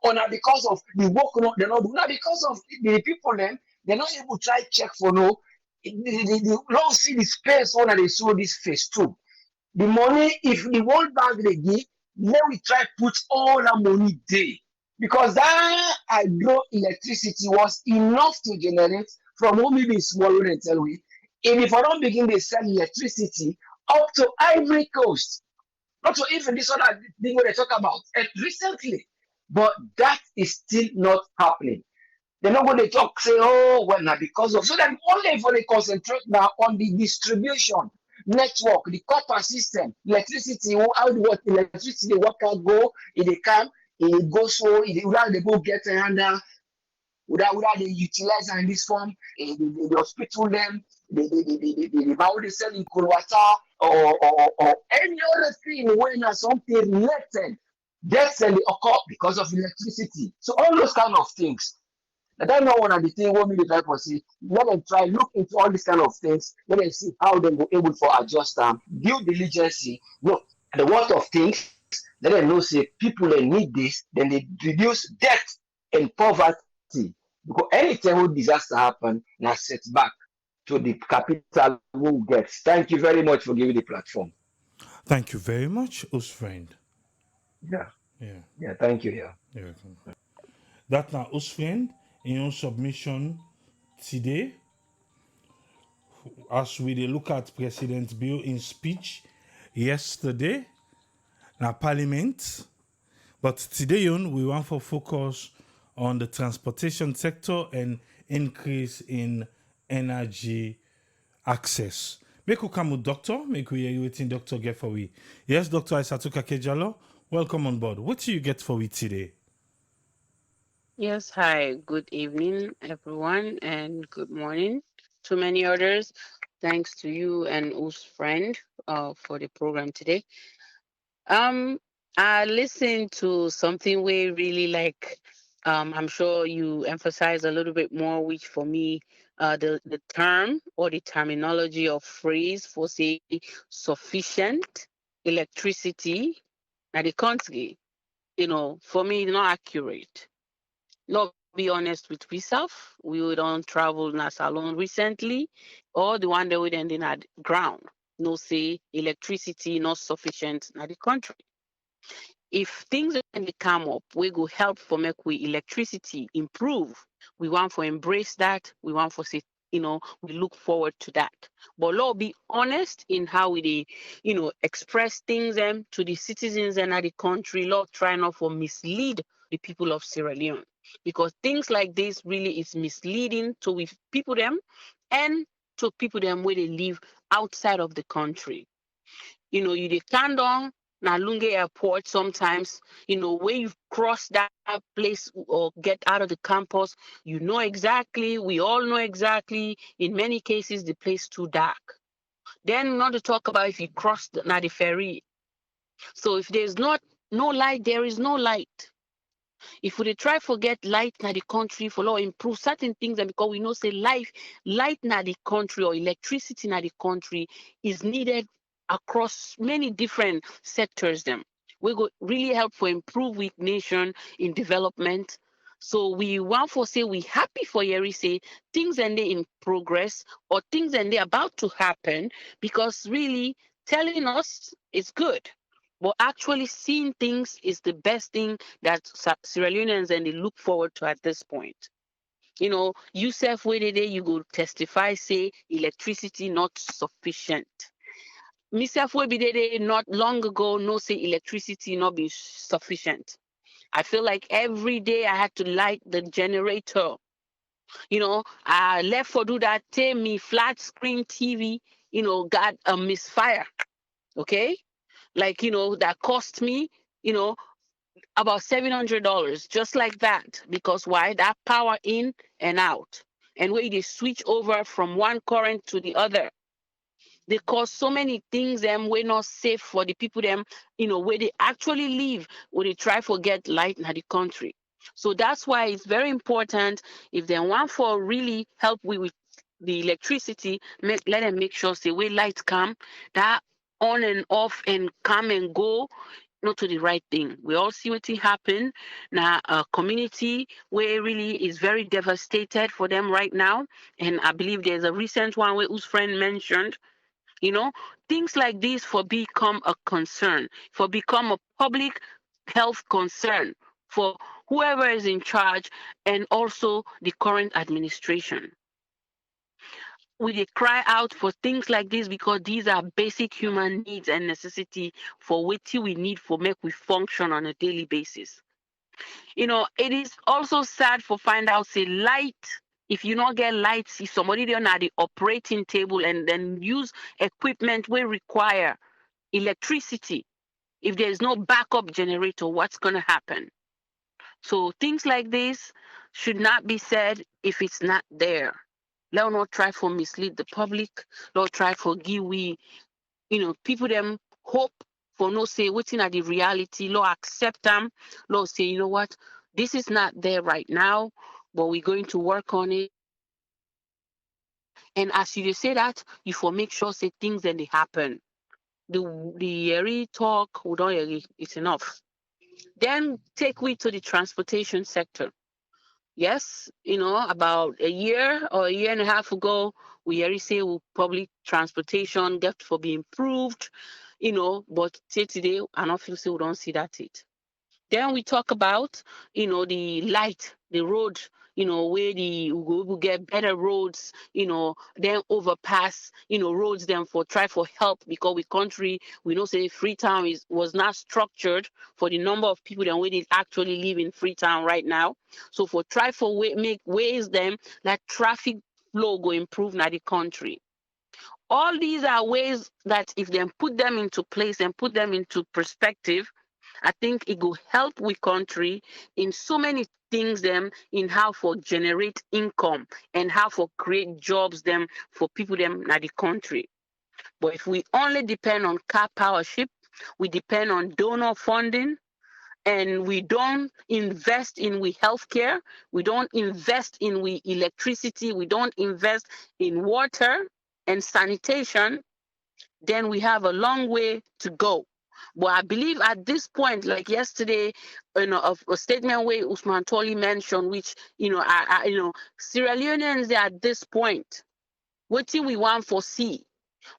or now because of the work they not do. Now because of the people them, they're not able to try check for no. Don't see the space when they saw this phase two. The money, if the World Bank they give, let we try put all that money there. Because that hydro electricity was enough to generate from home maybe small and tell we. And if I don't begin to sell electricity up to Ivory Coast, not to even this other thing what they talk about and recently, but that is still not happening. They're not going to talk, say, oh, well, now because of so that only for they concentrate now on the distribution network, the copper system, electricity, how the what electricity worker go, if they come, it goes so without they go get a handle, without they utilize in this form, the hospital them, the how they sell in cool water or any other thing when something related, deaths and they occur because of electricity. So all those kind of things. I don't know one of the things what me the try for see. Let them try look into all these kind of things. Let them see how they go able for adjust them. Due diligence. No, the worth of things. Let them know say people that need this, then they reduce debt and poverty. Because anytime when disaster happen, now setback to the capital will get. Thank you very much for giving the platform. Thank you very much, us friend. Yeah, Yeah, yeah, thank you. Yeah. you're welcome. That now us friend in your submission today, as we dey look at presidentbio in speech yesterday, na parliament. But today on we want to focus on the transportation sector and increase in energy access. Make we come with doctor, make we hear you waiting doctor get for we. Yes, Dr. Isatuka Kejalo, welcome on board. What do you get for we today? Yes, hi, good evening, everyone, and good morning to many others. Thanks to you and Us friend for the program today. Um, I listened to something we really like. I'm sure you emphasize a little bit more, which for me, the term or the terminology of phrase for say sufficient electricity at the country, for me, not accurate. Not be honest with myself. We don't travel in a salon recently, or the one that we ending at ground. No say electricity not sufficient in the country. If things when they come up, we go help for make we electricity improve. We want for embrace that. We want for say, we look forward to that. But Lord, be honest in how we express things to the citizens and the country. Lord, try not for mislead the people of Sierra Leone. Because things like this really is misleading to we people them and to people them where they live outside of the country. You they stand on Now, Lunge Airport, sometimes, when you cross that place or get out of the campus, exactly, we all know exactly, in many cases, the place too dark. Then not to talk about if you cross the ferry. So if there's no light, there is no light. If we dey try forget light na the country for law improve certain things, and because we know say light na the country or electricity na the country is needed across many different sectors them. We go really help for improve weak nation in development. So we want for say we happy for Yeri say things and they in progress or things and they about to happen, because really telling us is good. But actually seeing things is the best thing that Sierra Leoneans and they look forward to at this point. You self way today you go testify say electricity not sufficient. Myself will be there not long ago no say electricity not be sufficient. I feel like every day I had to light the generator. I left for do that. Take me flat screen TV. Got a misfire. Okay, like that cost me. You know about $700 just like that, because why? That power in and out, and where they switch over from one current to the other, they cause so many things them we're not safe for the people them, where they actually live, where they try to get light in the country. So that's why it's very important, if they want for really help with the electricity, let them make sure say where light come, that on and off and come and go, not to the right thing. We all see what happen now. A community where really is very devastated for them right now, and I believe there's a recent one where whose friend mentioned, you know, things like this for become a concern, for become a public health concern for whoever is in charge and also the current administration. We cry out for things like this because these are basic human needs and necessity for which we need for make we function on a daily basis. It is also sad for find out say light. If you not get light, if somebody don't at the operating table and then use equipment will require electricity. If there is no backup generator, what's gonna happen? So things like this should not be said if it's not there. Let us not try for mislead the public. Let us try for give we, people them hope for no say what's in the reality. Let accept them. Let say, you know what, this is not there right now, but we're going to work on it. And as you say that, you for make sure say things then they happen. The talk we don't it's enough. Then take we to the transportation sector. Yes, about a year or a year and a half ago, we already say public transportation get for be improved, but till today, I don't feel say we don't see that it. Then we talk about, the light, the road, where we will get better roads, then overpass, roads then for try for help, because we country, we know say Freetown was not structured for the number of people that we actually live in Freetown right now. So for try for make ways them that traffic flow go improve na the country. All these are ways that if they put them into place and put them into perspective, I think it will help we country in so many things them in how for generate income and how for create jobs them for people them in the country. But if we only depend on car powership, we depend on donor funding, and we don't invest in we healthcare, we don't invest in we electricity, we don't invest in water and sanitation, then we have a long way to go. But I believe at this point, like yesterday, of a statement where Usman Toli mentioned, which Sierra Leoneans at this point, what do we want for see?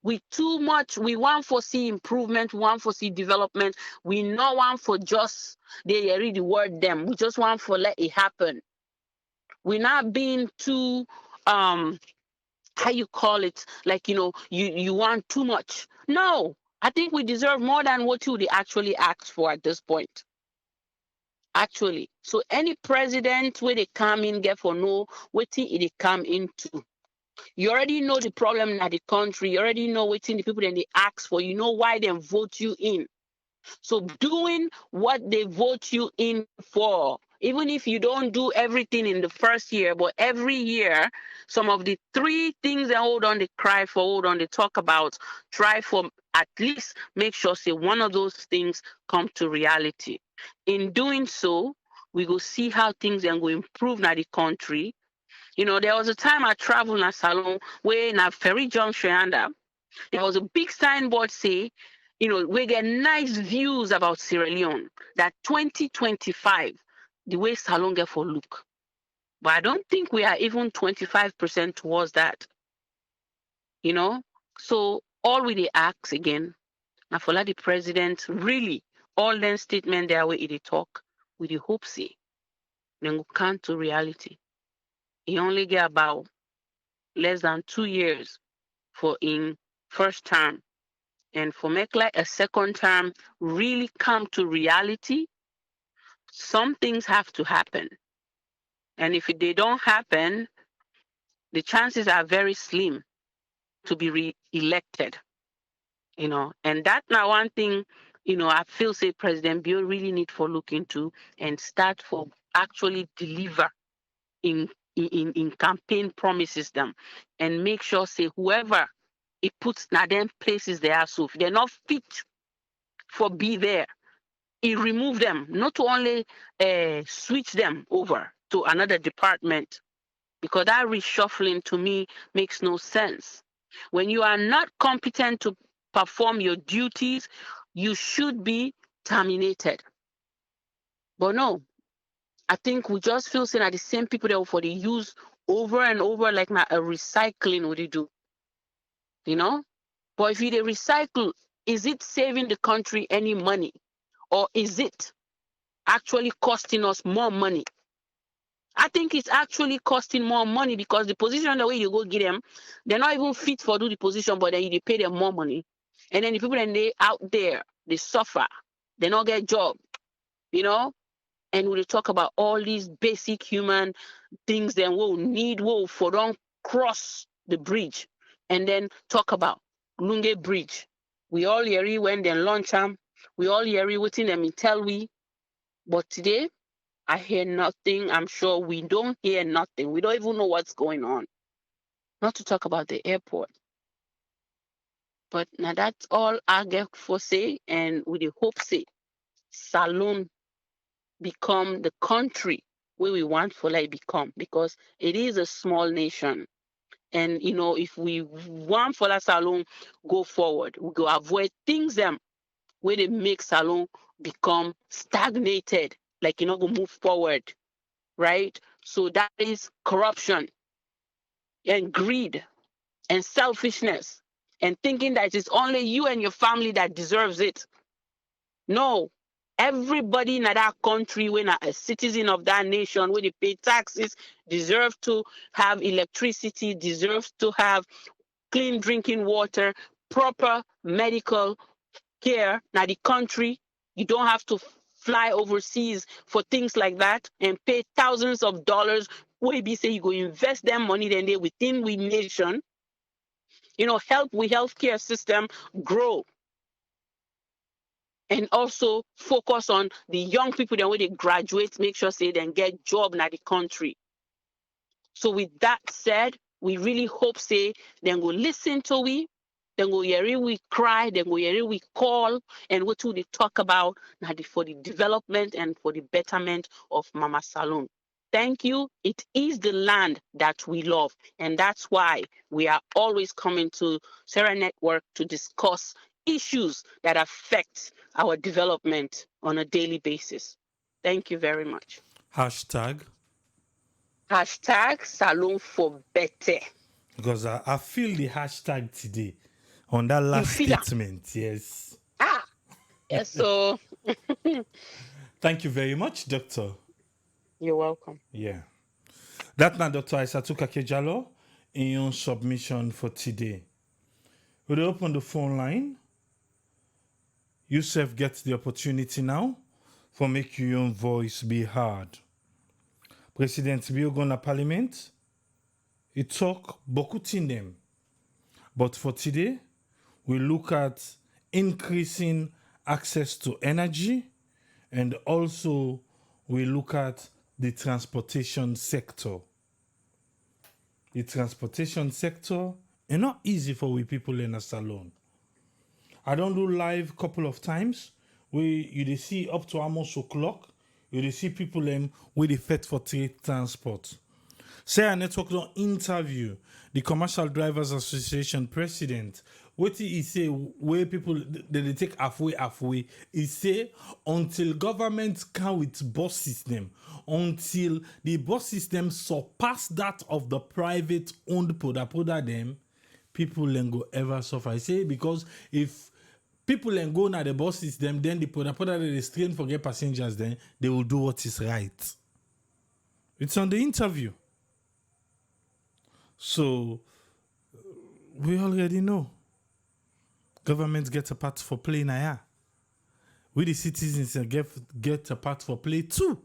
We too much. We want for see improvement. We want for see development. We not want for just they read the word them. We just want for let it happen. We're not being too how you call it, like you want too much. No, I think we deserve more than what you actually asked for at this point, actually. So any president where they come in get for no what they come into, you already know the problem in the country, you already know what the people then they ask for, you know why they vote you in. So doing what they vote you in for, even if you don't do everything in the first year, but every year, some of the 3 things they hold on, they cry for, hold on, they talk about, try for at least make sure say one of those things come to reality. In doing so, we go see how things are going to improve in the country. There was a time I traveled in a salon where in a ferry junction under, there was a big signboard say, we get nice views about Sierra Leone, that 2025, the way salon get for look. But I don't think we are even 25% towards that, So all we they ask again, now for the president, really, all them statement there where they talk, with the hope say, then go come to reality. He only get about less than 2 years for in first term. And for make like a second term really come to reality, some things have to happen. And if they don't happen, the chances are very slim to be re-elected. And that now one thing, I feel say presidentbio really need for look into and start for actually deliver in campaign promises them and make sure say whoever it puts now them places they are, so if they're not fit for be there, he removed them, not to only switch them over to another department, because that reshuffling to me makes no sense. When you are not competent to perform your duties, you should be terminated. But no, I think we just feel saying that the same people that for the use over and over like now a recycling what they do, But if you they recycle, is it saving the country any money, or is it actually costing us more money? I think it's actually costing more money, because the position the way you go get them, they're not even fit for do the position, but then you pay them more money. And then the people then they out there, they suffer, they not get job, And we talk about all these basic human things then we'll need for don't cross the bridge. And then talk about Lunge Bridge. We all hear it when they launch them. We all hear it within them tell we. But today, I hear nothing. I'm sure we don't hear nothing. We don't even know what's going on. Not to talk about the airport. But now that's all I get for say, and with the hope say, Salon become the country where we want for like become, because it is a small nation. And if we want for that Salon go forward, we go avoid things them where they make Salon become stagnated, like go move forward. Right? So that is corruption and greed and selfishness and thinking that it's only you and your family that deserves it. No, everybody in that country, when a citizen of that nation, when they pay taxes, deserve to have electricity, deserves to have clean drinking water, proper medical care. Now the country, you don't have to fly overseas for things like that and pay thousands of dollars. Where be say you go invest them money then they within we nation, help we healthcare system grow. And also focus on the young people then when they graduate, make sure say then get job in the country. So with that said, we really hope say then go listen to we, then go hear we cry, then go hear we call, and what do they talk about now for the development and for the betterment of Mama Salon. Thank you. It is the land that we love, and that's why we are always coming to Sarah Network to discuss issues that affect our development on a daily basis. Thank you very much. Hashtag. Hashtag Salon for better. Because I feel the hashtag today on that last statement. Yes. Yes, so. Thank you very much, Doctor. You're welcome. Yeah. That now, Dr. Aissatou Kakejalo, in your submission for today. We'll open the phone line. Yusuf gets the opportunity now for make your own voice be heard. Presidentbio go na parliament. He talk beaucoup in them. But for today, we look at increasing access to energy, and also we look at the transportation sector. The transportation sector is not easy for we people in a salon. I don't do live couple of times. You dey see up to almost o'clock. You dey see people with the fit for trade transport. Say a network don interview the Commercial Drivers Association president. Wetin he say where people they take halfway. He say until government come with bus system, until the bus system surpass that of the private owned poda them, people then go ever suffer. I say because if people then go na the bus system, then the poda they strain forget passengers, then they will do what is right. It's on the interview. So we already know government get a part for play now. We the citizens get a part for play too.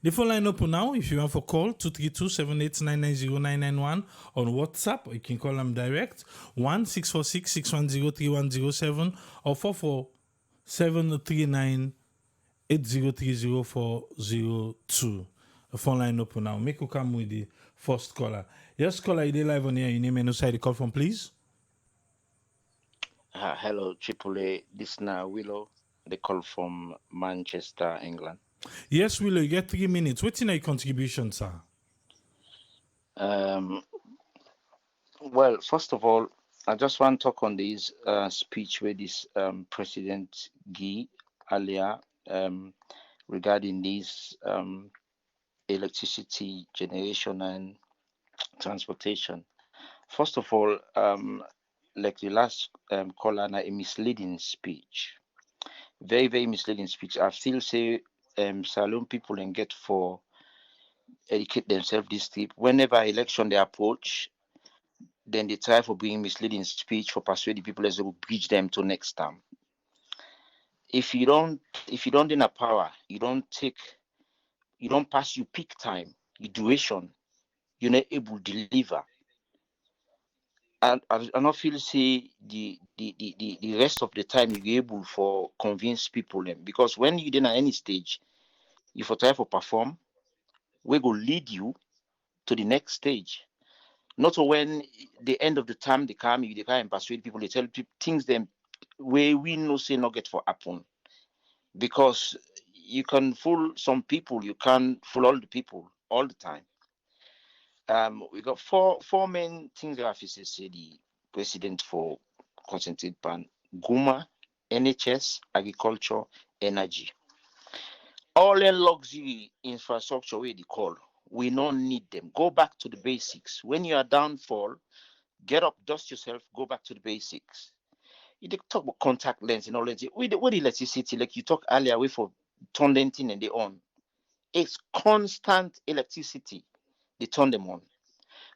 The phone line open now. If you want for call 232-78990-991 on WhatsApp, or you can call them direct 1-646-610-3107 or 44739-8030-402. The phone line open now. Make you come with the first caller. Yes, caller, you dey live on here. Your name and who side the call from, please. Hello, Chipule. This is now Willow. They call from Manchester, England. Yes, Willow, you get 3 minutes. What's in your contribution, sir? Well, first of all, I just want to talk on this speech with this President Guy earlier regarding this electricity generation and transportation. First of all, like the last caller, a misleading speech. Very, very misleading speech. I still say saloon people and get for educate themselves this tip. Whenever election they approach, then they try for bringing misleading speech for persuade the people as they will bridge them to next time. If you don't in a power, you don't pass your peak time, your duration, you're not able to deliver. And I not feel say the rest of the time you're able for convince people them, because when you didn't at any stage, you for try for perform, we go lead you to the next stage. Not when the end of the time they come, they try and persuade people, they tell people things them where we know say not get for happen. Because you can fool some people, you can't fool all the people all the time. We got four main things that I say the president for concentrate pan: Guma, NHS, agriculture, energy. All the luxury infrastructure we they call, we don't need them. Go back to the basics. When you are downfall, get up, dust yourself, go back to the basics. You talk about contact lens and all that. With the electricity, like you talked earlier, we for turn them thing and they on. It's constant electricity. They turn them on.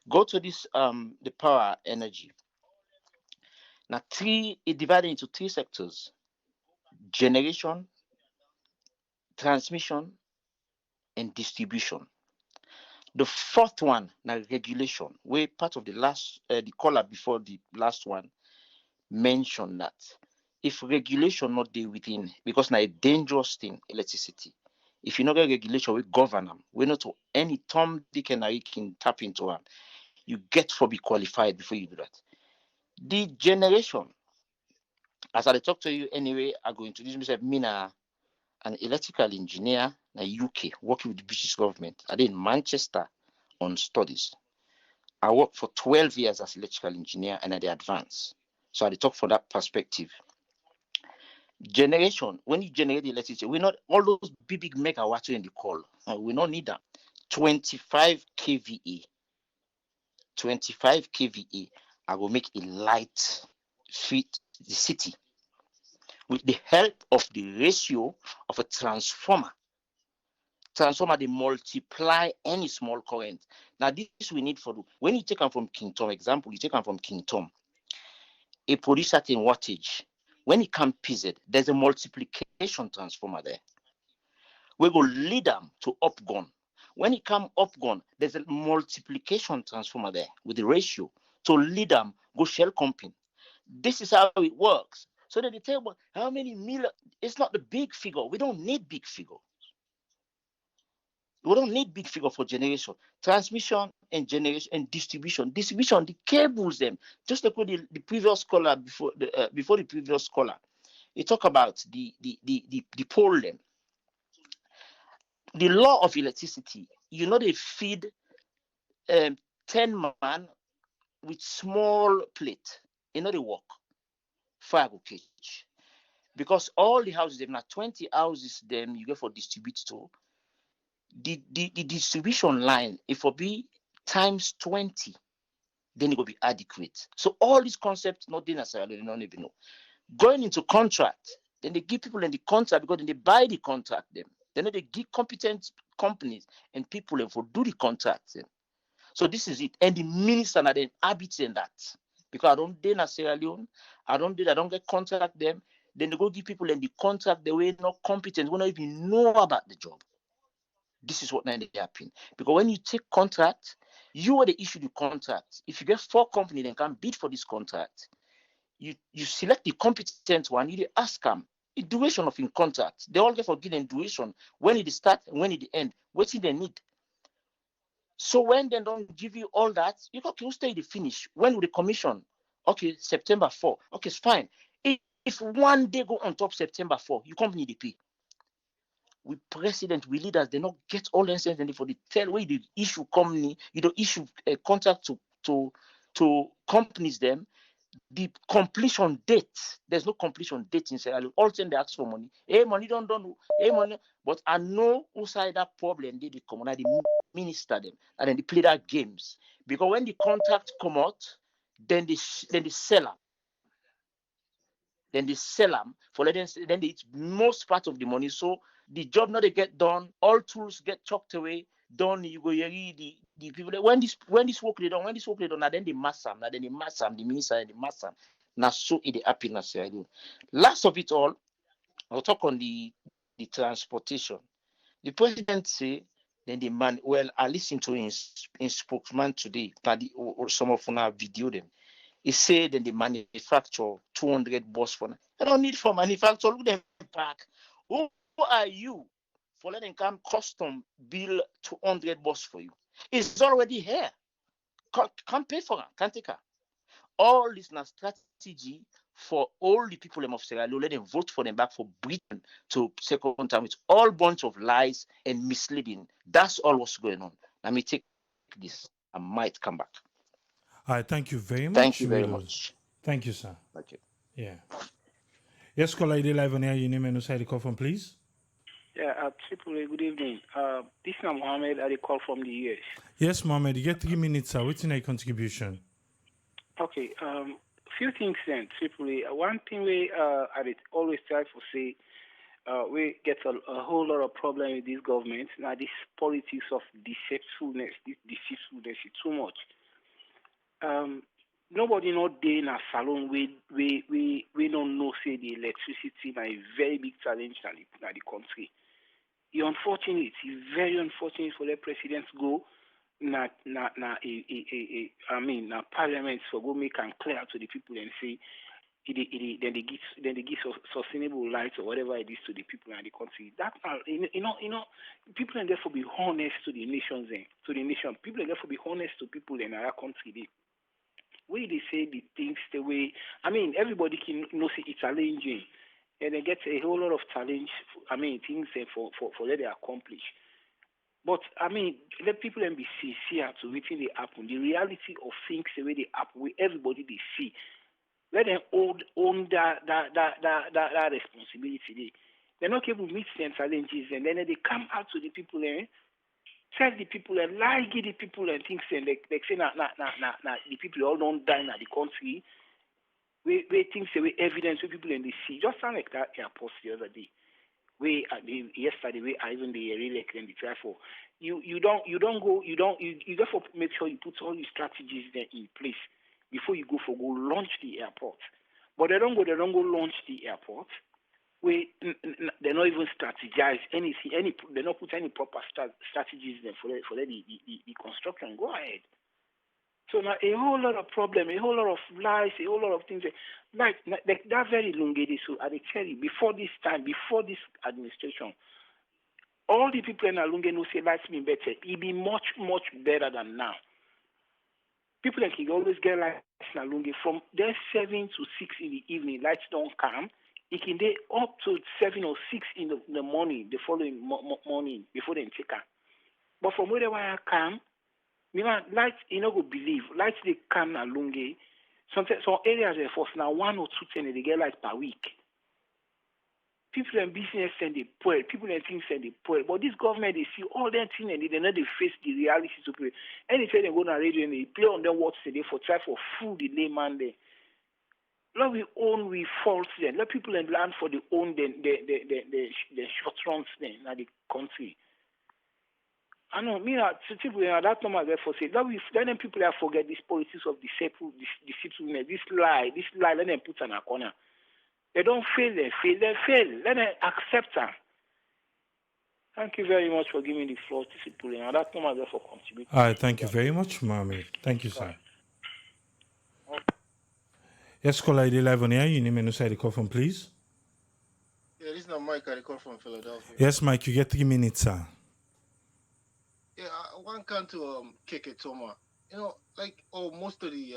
Go to this the power energy. Now it divided into 3 sectors: generation, transmission, and distribution. The fourth one, now regulation, where part of the last the caller before the last one mentioned that if regulation not there within, because now a dangerous thing, electricity. If you not get regulation, we govern them. We not to any Tom, Dick, and Harry can tap into them. You get for be qualified before you do that. The generation, as I talk to you anyway, I go introduce myself. Me an electrical engineer in UK, working with the British government. I did in Manchester on studies. I worked for 12 years as electrical engineer and at the advance. So I talk from that perspective. Generation, when you generate the electricity, we not all those big megawatts in the call. We don't need that. 25 kVA. 25 kVA. I will make a light fit the city with the help of the ratio of a transformer. Transformer, they multiply any small current. Now, this we need for when you take them from King Tom, example, you take them from King Tom, a produce certain wattage. When it comes PZ, there's a multiplication transformer there. We go lead them to upgun. When it comes upgun, there's a multiplication transformer there with the ratio to lead them go shell comping. This is how it works. So then they tell about how many million. It's not the big figure. We don't need big figure. We don't need big figure for generation, transmission, and generation and distribution. Distribution, the cables them. Just like what the previous caller before the previous caller, he talk about the pole them. The law of electricity. They feed 10 man with small plate. They work. Fire go catch. Because all the houses, them now 20 houses, them you get for distribute to. The distribution line, if it be times 20, then it will be adequate. So all these concepts not necessarily they don't even know. Going into contract, then they give people in the contract because then they buy the contract them. Then they give competent companies and people them for do the contract them. So this is it. And the minister now then habits in that. Because I don't do Sierra Leone, I don't get contract them. Then they go give people in the contract the way not competent, we don't even know about the job. This is what now they happen. Because when you take contract, you are the issue the contract. If you get 4 companies that can bid for this contract, you select the competent one, you ask them the duration of in contract. They all get for given duration, when it start and when it end, what they need. So when they don't give you all that, you got to stay the finish. When will the commission? Okay, September 4. Okay, it's fine. If one day go on top September 4, you company the pay. We president, we leaders, they not get all the sense and for the tell where the issue company, you don't issue a contract to companies them. The completion date, there's no completion date in Sierra Leone. All the time they ask for money. Hey, money don't hey, money. But I know who side that problem they come on, the minister them, and then they play that games. Because when the contract come out, then they sell them. Then they sell them for letting then they eat most part of the money. So the job not they get done, all tools get chucked away, done. You go the people when this work they done, now then they mass them, the minister and the mass them. Now so it happiness. Last of it all, I'll talk on the transportation. The president say then the man I listened to his spokesman today, or some of them video them. He said that they manufacture 200 bus for them. I don't need for manufacture. Look them back. Who are you for letting come custom build 200 bus for you? It's already here. Can't pay for it. Can't take it. All this na strategy for all the people of Sierra Leone. Let them vote for them back for Britain to second time. It's all bunch of lies and misleading. That's all what's going on. Let me take this. I might come back. All right, thank you very much. Thank you very much. Thank you, sir. Okay. Yeah. Yes, caller, ID live on air. Your name and who side the call from, please. Yeah, Triple, good evening. This is Mohammed. I call from the US. Yes, Mohammed, you get 3 minutes, sir. What's in your contribution? Okay, few things then, Triple. One thing I always try to say, we get a whole lot of problem with this government. Now, this politics of deceitfulness is too much. Nobody not there in a salon we don't know say the electricity na a very big challenge in the country. It's unfortunate. It's very unfortunate for the president go parliament for go make and clear to the people and say then they give sustainable light or whatever it is to the people in the country. That people and therefore be honest to the nations to the nation. People and therefore be honest to people in our country. Way they say the things the way everybody can see it's challenging and they get a whole lot of challenge things for let they accomplish. But let people then be sincere to waiting they happen. The reality of things the way they happen, where everybody they see. Let them own that responsibility. They're not able to meet some challenges and then they come out to the people and tell the people and lie give the people and things and they say the people all don't die in the country. We things say evidence with people and they see. Just sound like that airport the other day. Yesterday we even the re-elect and the try for you therefore make sure you put all the strategies there in place before you go launch the airport. But they don't go launch the airport. They not even strategize anything. They not put any proper strategies there for the construction. Go ahead. So now a whole lot of problem, a whole lot of lies, a whole lot of things. Like that very long so I tell you, before this time, before this administration, all the people in Alunge know say lights been better. It be much, much better than now. People like can always get lights in Alunge from there 7 to 6 in the evening. Lights don't come. It can be up to 7 or 6 in the morning, the following morning before they take her. But from where I come, lights you know go believe lights they come in Alunge. Some areas are forced now 1 or 2 they get lights per week. People in business send the poor, people in things send the poor. But this government, they see all that thing and they know they face the reality to play. Anytime they go on radio and they play on them what they for try for food the layman there. Let we own we fault them. Let people in land for the own the short runs then in the country. I know me people that number for say let them people that forget this politics of deceitfulness, this lie, let them put in a corner. They don't fail, they fail. Let them accept them. Thank you very much for giving the floor to Sipuli. And that's not for contributing. All right, thank you very much, Mohammed. Thank you, sir. Yes, caller ID live on air. You name and side the call from, please. Yeah, this is not Mike. I call from Philadelphia. Yes, Mike, you get 3 minutes, sir. Yeah, one can to Keke Toma. You know, like most of the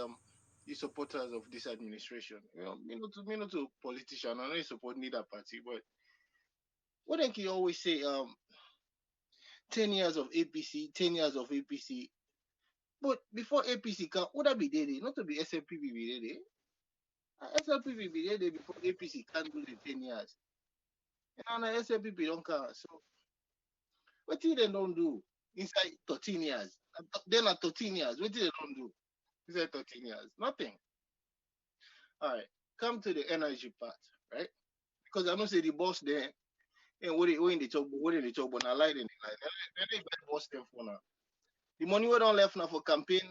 supporters of this administration. Me not to politician. I know you support neither party, but what can you always say? 10 years of APC, 10 years of APC. But before APC can, would that be there? Not to be SLPP be there. SLPP be there before APC can't do the 10 years. And now SLPP don't count. So what did they don't do inside 13 years? Then at 13 years, what did they don't do inside 13 years? Nothing. All right, come to the energy part, right? Because I don't say the boss there, and what in the talk, but I light in the line. They boss them for now. The money we don't left now for campaign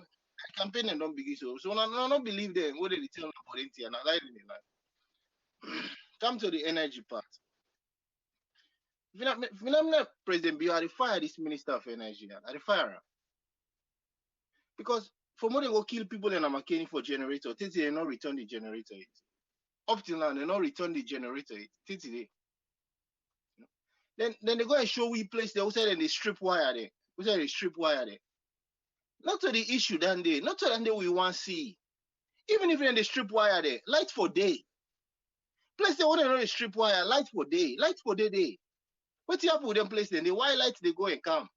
and don't begin so I don't believe them. What they tell about it and I light in the line. Come to the energy part. Presidentbio, I fire this minister of energy. I fire her. Because for more they go kill people and I'm making for generator, they not return the generator. Up till now, they not return the generator. Today. Then they go and show we place there. We say they strip wire there. We say they strip wire there. Not to the issue that day. Not to that day we want to see. Even if they strip wire there, light for day. Place they want to know the strip wire, light for day. Light for day. What's up with them place then? The wire lights they go and come.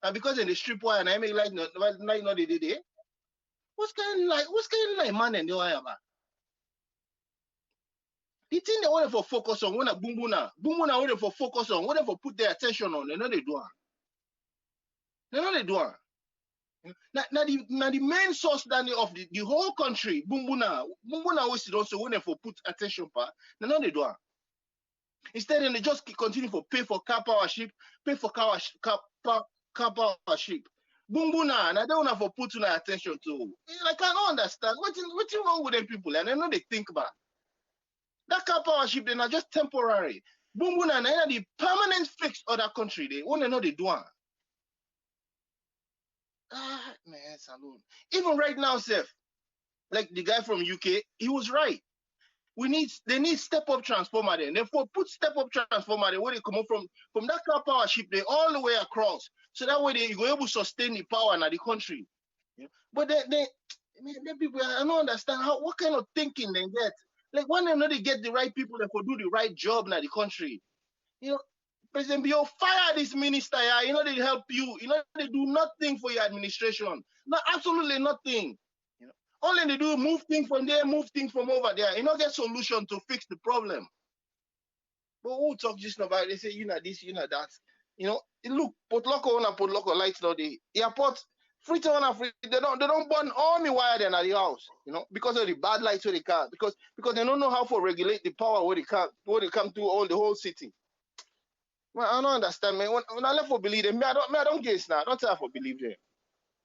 And because in the strip wire and I make light not the day. What's kind of like man and the wire about? The thing they want to focus on, when a Bumbuna want to focus on, want to put their attention on, they know they do. They know they do. Now the main source of the whole country, Bumbuna was also want to put attention part. They know they do. Instead, they just continue to pay for car power ship, pay for car power ship. Bumbuna, and I don't have to put no attention to. Like I don't understand what's wrong with them people, and I know they think about. That car power ship, they're not just temporary. Bumbuna, and the permanent fix of that country, they want to know they do. Man, salute. Even right now, Seth, like the guy from UK, he was right. They need step up transformer there. Therefore, put step up transformer there where they come up from that car power ship there all the way across. So that way you go able to sustain the power in the country. Yeah. But they people, I don't understand what kind of thinking they get. Like when they know they get the right people that will do the right job in the country. Presidentbio, fire this minister, they help you. They do nothing for your administration. No, absolutely nothing. All they do, move things from there, move things from over there. Get solution to fix the problem. But who talk just about? They say, this, that. Look, put local lights now. The airport, free to free. They don't burn all the wire then at the house. Because of the bad lights where they can't. Because they don't know how to regulate the power where they come to all the whole city. Man, I don't understand, man. When I left for believe them, I don't guess now. I don't tell for believe them.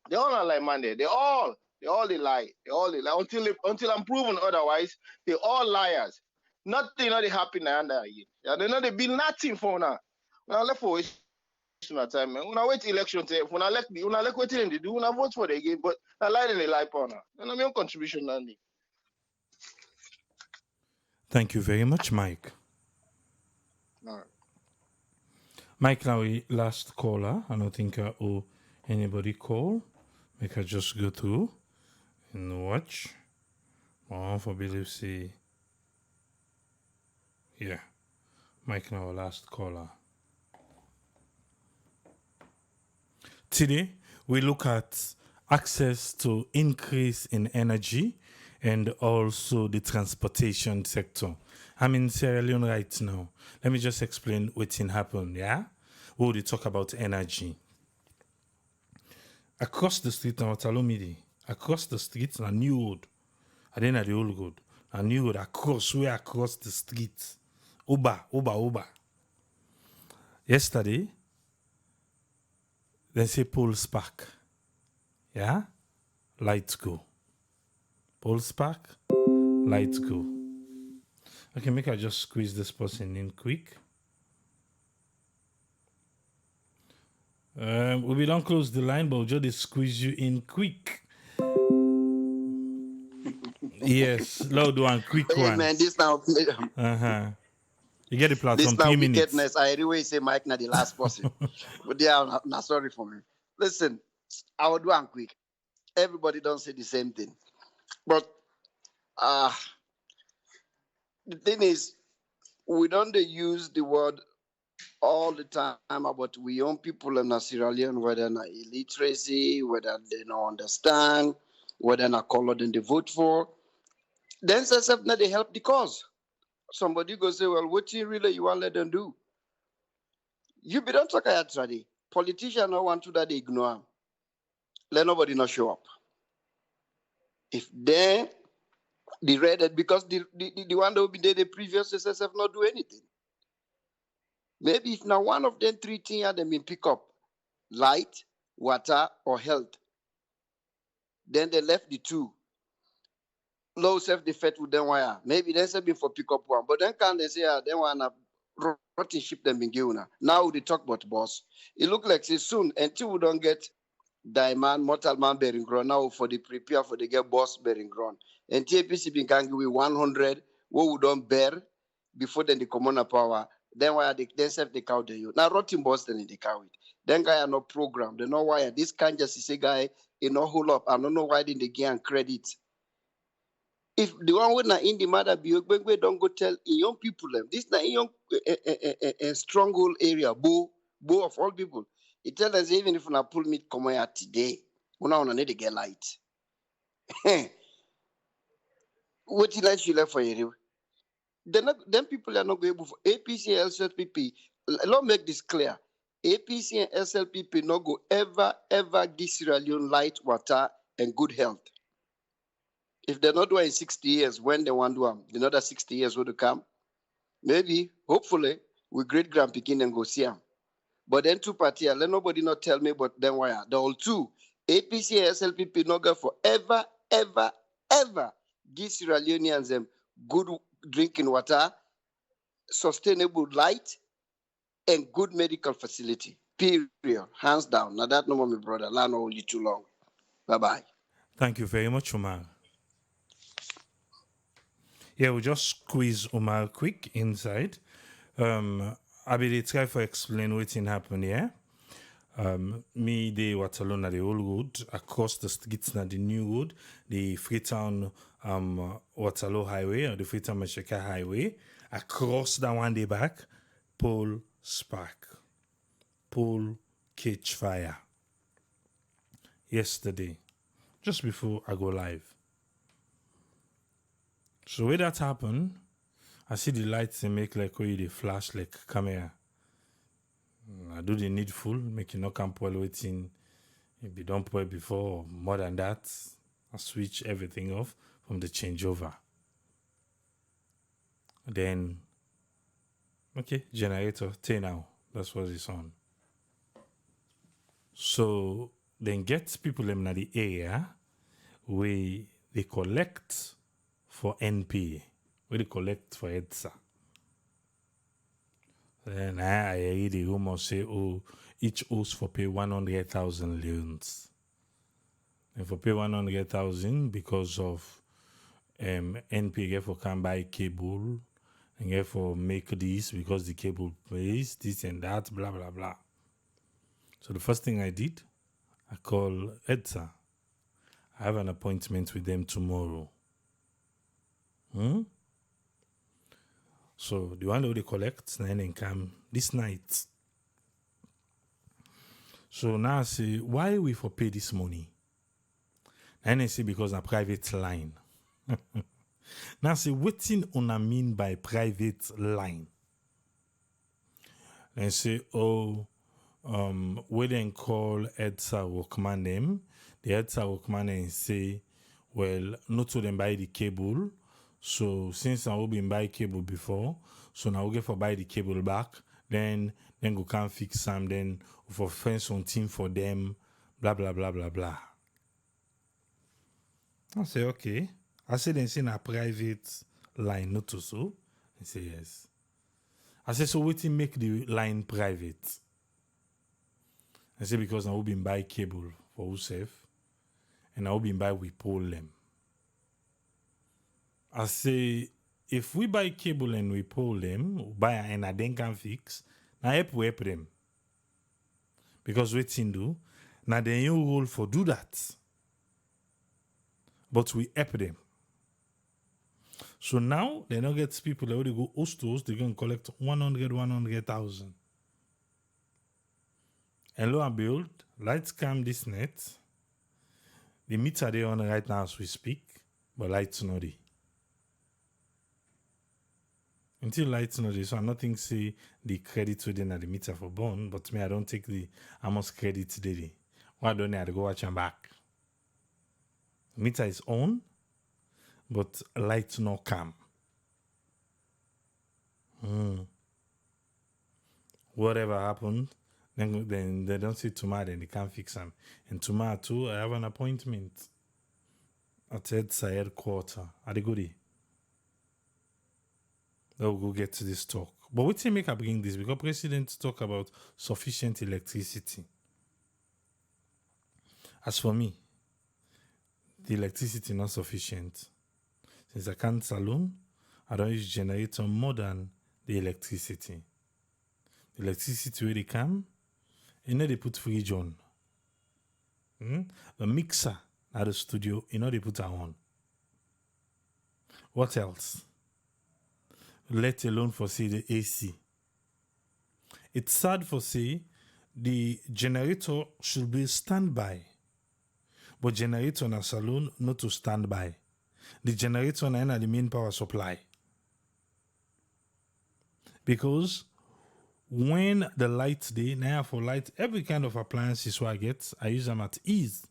They all are like man there. They all lie. They all lie. Until I'm proven otherwise, they all liars. Nothing they happen under here. They know they be nothing for now. When I left for it. on time, man. When I wait election, when I elect what they do, when I vote for the again, but I lie in the life on her. And I'm your contribution, Andy. Thank you very much, Mike. All right. Mike, now last caller. I don't think anybody call. Make I just go through and watch. For believe see. Yeah. Mike, now last caller. Today, we look at access to increase in energy and also the transportation sector. I'm in Sierra Leone right now. Let me just explain what's happened, yeah? We will talk about energy. Across the street now, Talomidi. Across the street, na new road. I didn't the old road. A new road across the street. Uba. Yesterday, they say pole spark. Yeah? Lights go. Pole spark, lights go. Okay, make I just squeeze this person in quick. We don't close the line, but we'll just squeeze you in quick. Yes, loud one, quick Hey one. man, this now You get the platform, this now 3 minutes. wickedness. I anyway say Mike not the last person. But yeah, not sorry for me. Listen, I will do one quick. Everybody don't say the same thing. But the thing is, we don't use the word all the time about we young people in Sierra Leone, whether not illiteracy, whether they don't understand, whether not color than they vote for. Then SSF not they help the cause. Somebody go say, well, what you really you want to let them do? You be don't talk about trade. Politicians don't want to that they ignore them. Let nobody not show up. If they read it, because the one that will be there, the previous SSF not do anything. Maybe if now one of them 3 things them been pick up, light, water, or health, then they left the 2. Low self-defect with them wire. Maybe they say before pick up 1. But then can they say, they want to rotten ship them in Giuna. Now they talk about boss. It look like say soon, until we don't get diamond, mortal man bearing ground, now for the prepare for the get boss bearing ground. And TAPC been can give 100, what we don't bear before then the commoner power. Then why they then self the cow the you. Now rotting boss then they cow it. Then guy are not program. They know why this can't just say guy, you know, hold up. I don't know why didn't they give credit. If the one with na in the matter be we don't go tell young people them. This na young stronghold area, bo of all people. It tells us even if we pull meat come here today, we now need to get light. What you like you left for you? Then people are not going for APC and SLPP. Let me make this clear. APC and SLPP not go ever give Sierra Leone light, water, and good health. If they're not doing 60 years, when they want to do them, another 60 years will come. Maybe, hopefully, we great grandpicking and go see them. But then 2 parties, let nobody not tell me, but then why? The whole 2, APC and SLPP not go for ever give Sierra Leoneans them good drinking water, sustainable light, and good medical facility. Period. Hands down. Now that no more, my brother. Land only too long. Bye-bye. Thank you very much, Omar. Yeah, we'll just squeeze Omar quick inside. I will try to explain what's happened here. Me, the Waterloo, na the old road, across the streets, na the new road, the Freetown Waterloo Highway, or the Freetown Mashika Highway, across that one day back, pole spark, pole catch fire. Yesterday, just before I go live. So when that happened, I see the lights they make like where they flash like camera. I do the needful, make it not come spoil waiting. If they don't spoil before, or more than that, I switch everything off from the changeover. Then, okay, generator, turn now. That's what it's on. So then get people in the area where they collect for NPA, where they collect for EDSA. Then I read the rumor say, oh, each host for pay 100,000 leones. And for pay 100,000 because of NP for can buy cable and therefore make this because the cable pays this and that, blah blah blah. So the first thing I did, I call EDSA. I have an appointment with them tomorrow. So the one that they collect, then come this night. So now I say, why we for pay this money? And I say because a private line. Now I say, what thing on I mean by private line? And say, oh, we then call EDSA workman them. The EDSA workman and say, well, not to them buy the cable. So since I will been buy cable before, so now we get for buy the cable back, then go can fix some, then for find some team for them, blah blah blah blah blah. I say okay. I say then send a private line, not to so. I say yes. I say so waiting make the line private. I say because I will been buy cable for who safe, and I will been buy we pull them. I say, if we buy cable and we pull them, buy and I then can fix, now we help them. Because what thing do, now they ain't role for do that. But we help them. So now, they don't get people that already go host to host, they're going to collect 100,000. And lo and behold, lights come this net. The meter they on right now as we speak, but lights not there. Until lights not there, so I'm not think say the credit within at the meter for bond, but me I don't take the how much credit today. Why don't I have to go watch and back? Meter is on, but lights not come. Whatever happened, then they don't see tomorrow, then they can't fix them. And tomorrow too, I have an appointment at EDSA headquarters. Are they good? They'll go get to this talk. But what do you make I bring this? Because president talk about sufficient electricity. As for me, the electricity not sufficient. Since I can't saloon, I don't use generator more than the electricity. The electricity where they come, you know they put fridge on. The mixer at the studio, you know they put her on. What else? Let alone for say the AC. It's sad for say the generator should be standby. But generator in a saloon not to standby. The generator na the main power supply. Because when the lights day, now for light, every kind of appliances I get, I use them at ease.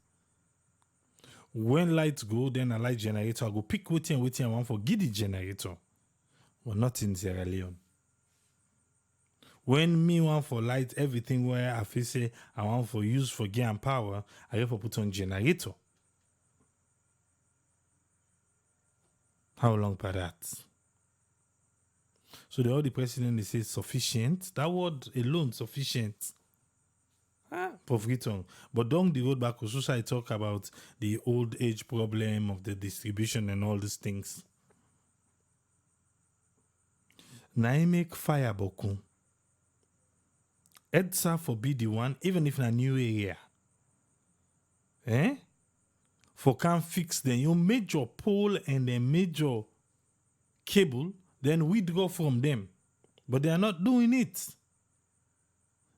When lights go, then a light generator, I go pick waiting I want for giddy generator. But not in Sierra Leone. When me want for light, everything where I feel say I want for use for gear and power, I have to put on generator. How long for that? So the other president they say sufficient. That word alone sufficient. Profit. But down the road back, also I talk about the old age problem of the distribution and all these things. Na make fire boku. EDSA for be the one, even if na new area. For can fix then your major pole and the major cable, then withdraw from them. But they are not doing it.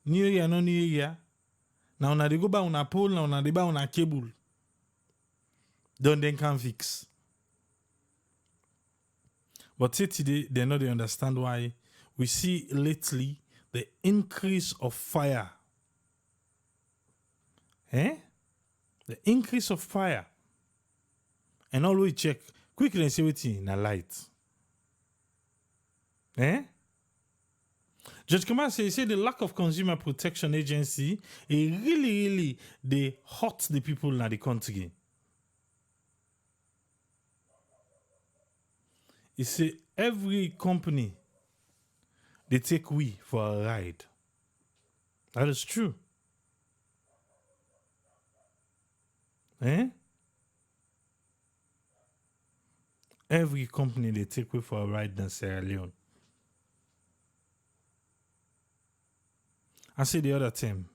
New area, no new area. Now they go back on a pole, now they buy on a cable. Then can fix. But today, they know they understand why we see lately the increase of fire. The increase of fire. And always check quickly and see what's in a light. Judge Kamal say the lack of consumer protection agency is really they hurt the people in the country. He say every company they take we for a ride. That is true. Eh? Every company they take we for a ride in Sierra Leone. I say the other thing.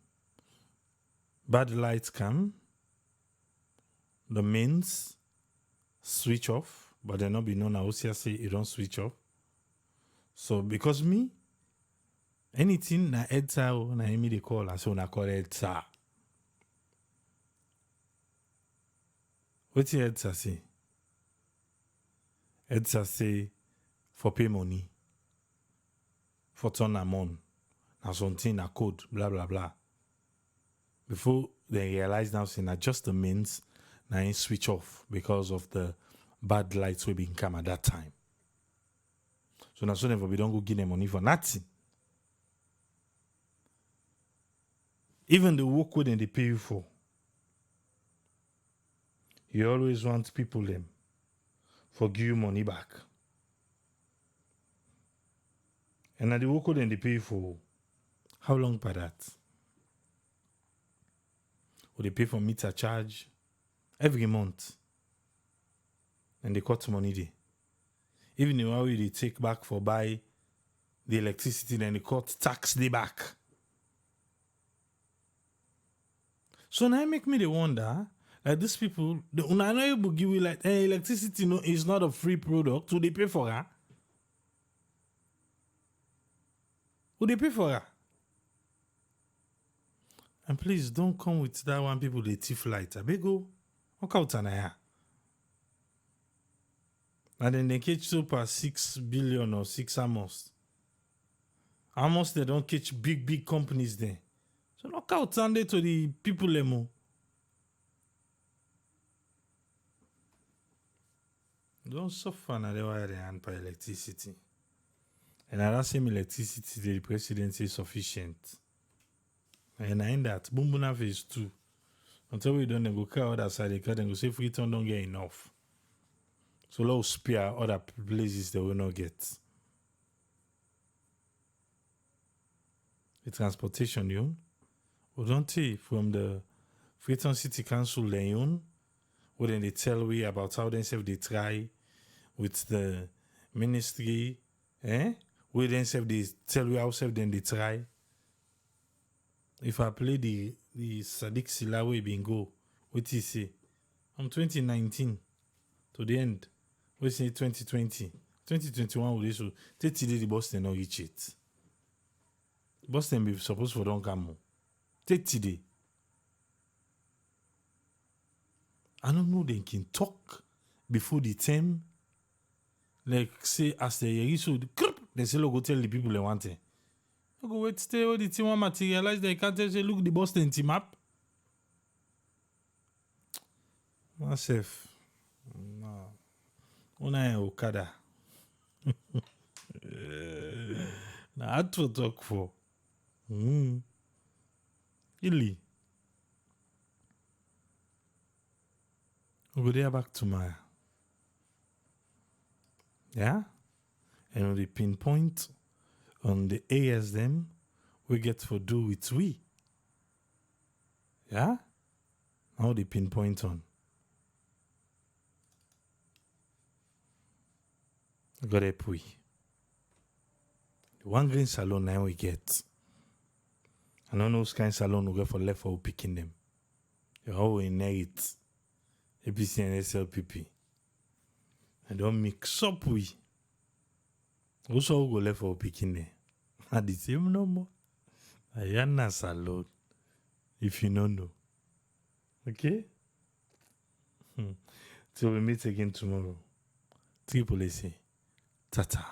Bad lights come. The mains switch off, but they not be known as say it don't switch off. So because me, anything na EDSA na me they call, I say I call EDSA. What the EDSA say? EDSA say for pay money, for turn am on, na something na code, blah blah blah. Before they realize now, say na just the mains na in switch off because of the bad lights we been come at that time. So now so never we don't go give them money for nothing. Even the work with them they pay you for. You always want people them for give you money back. And now the work with them they pay you for how long by that? Or they pay for meter charge every month. And they cut money there. Even the one they take back for buy the electricity, then they cut tax they back. So now it make me the wonder, like these people, they are not able to give you like, hey, electricity is not a free product, so they pay for her. Who they pay for her? And please don't come with that one people they thief light. I beg go. Walk out and here. And then they catch super 6 billion or 6 almost. Almost they don't catch big companies there. So knock out Sunday to the people lemo. Don't suffer na the wire and pay electricity. And that same electricity the president is sufficient. And in that, Bumbuna phase 2. Until we don't go carry other side, they go say Freetown don't get enough. So let's spare other places they will not get. The transportation, you don't take from the Freetown City Council, Leone, where then they tell we about how they try with the ministry, where then they tell we how then they try. If I play the Sadiq Silawe bingo, what he say? From 2019 to the end, we say 2020. 2021 we so 30 days the Boston not reach it. Boston be supposed for don't come. 30 days. I don't know they can talk before the term. Like say as they so they say go tell the people they want it. Go wait stay all the team want materialize they can't say look the Boston team map. Myself. No. Una Okada. Na hard to talk for. Illy. We'll go there back tomorrow. Yeah? And on the pinpoint on the ASM we get to do with we. Yeah? Now the pinpoint on. Got a pui. One green salon now we get. I don't know which kind of salon we get for left for picking them. You all inherit APC and SLPP. I don't mix up we. Also go left for picking them. At the same number. I am not salon. If you don't know. Okay? Till we meet again tomorrow. Triple AC. Tata.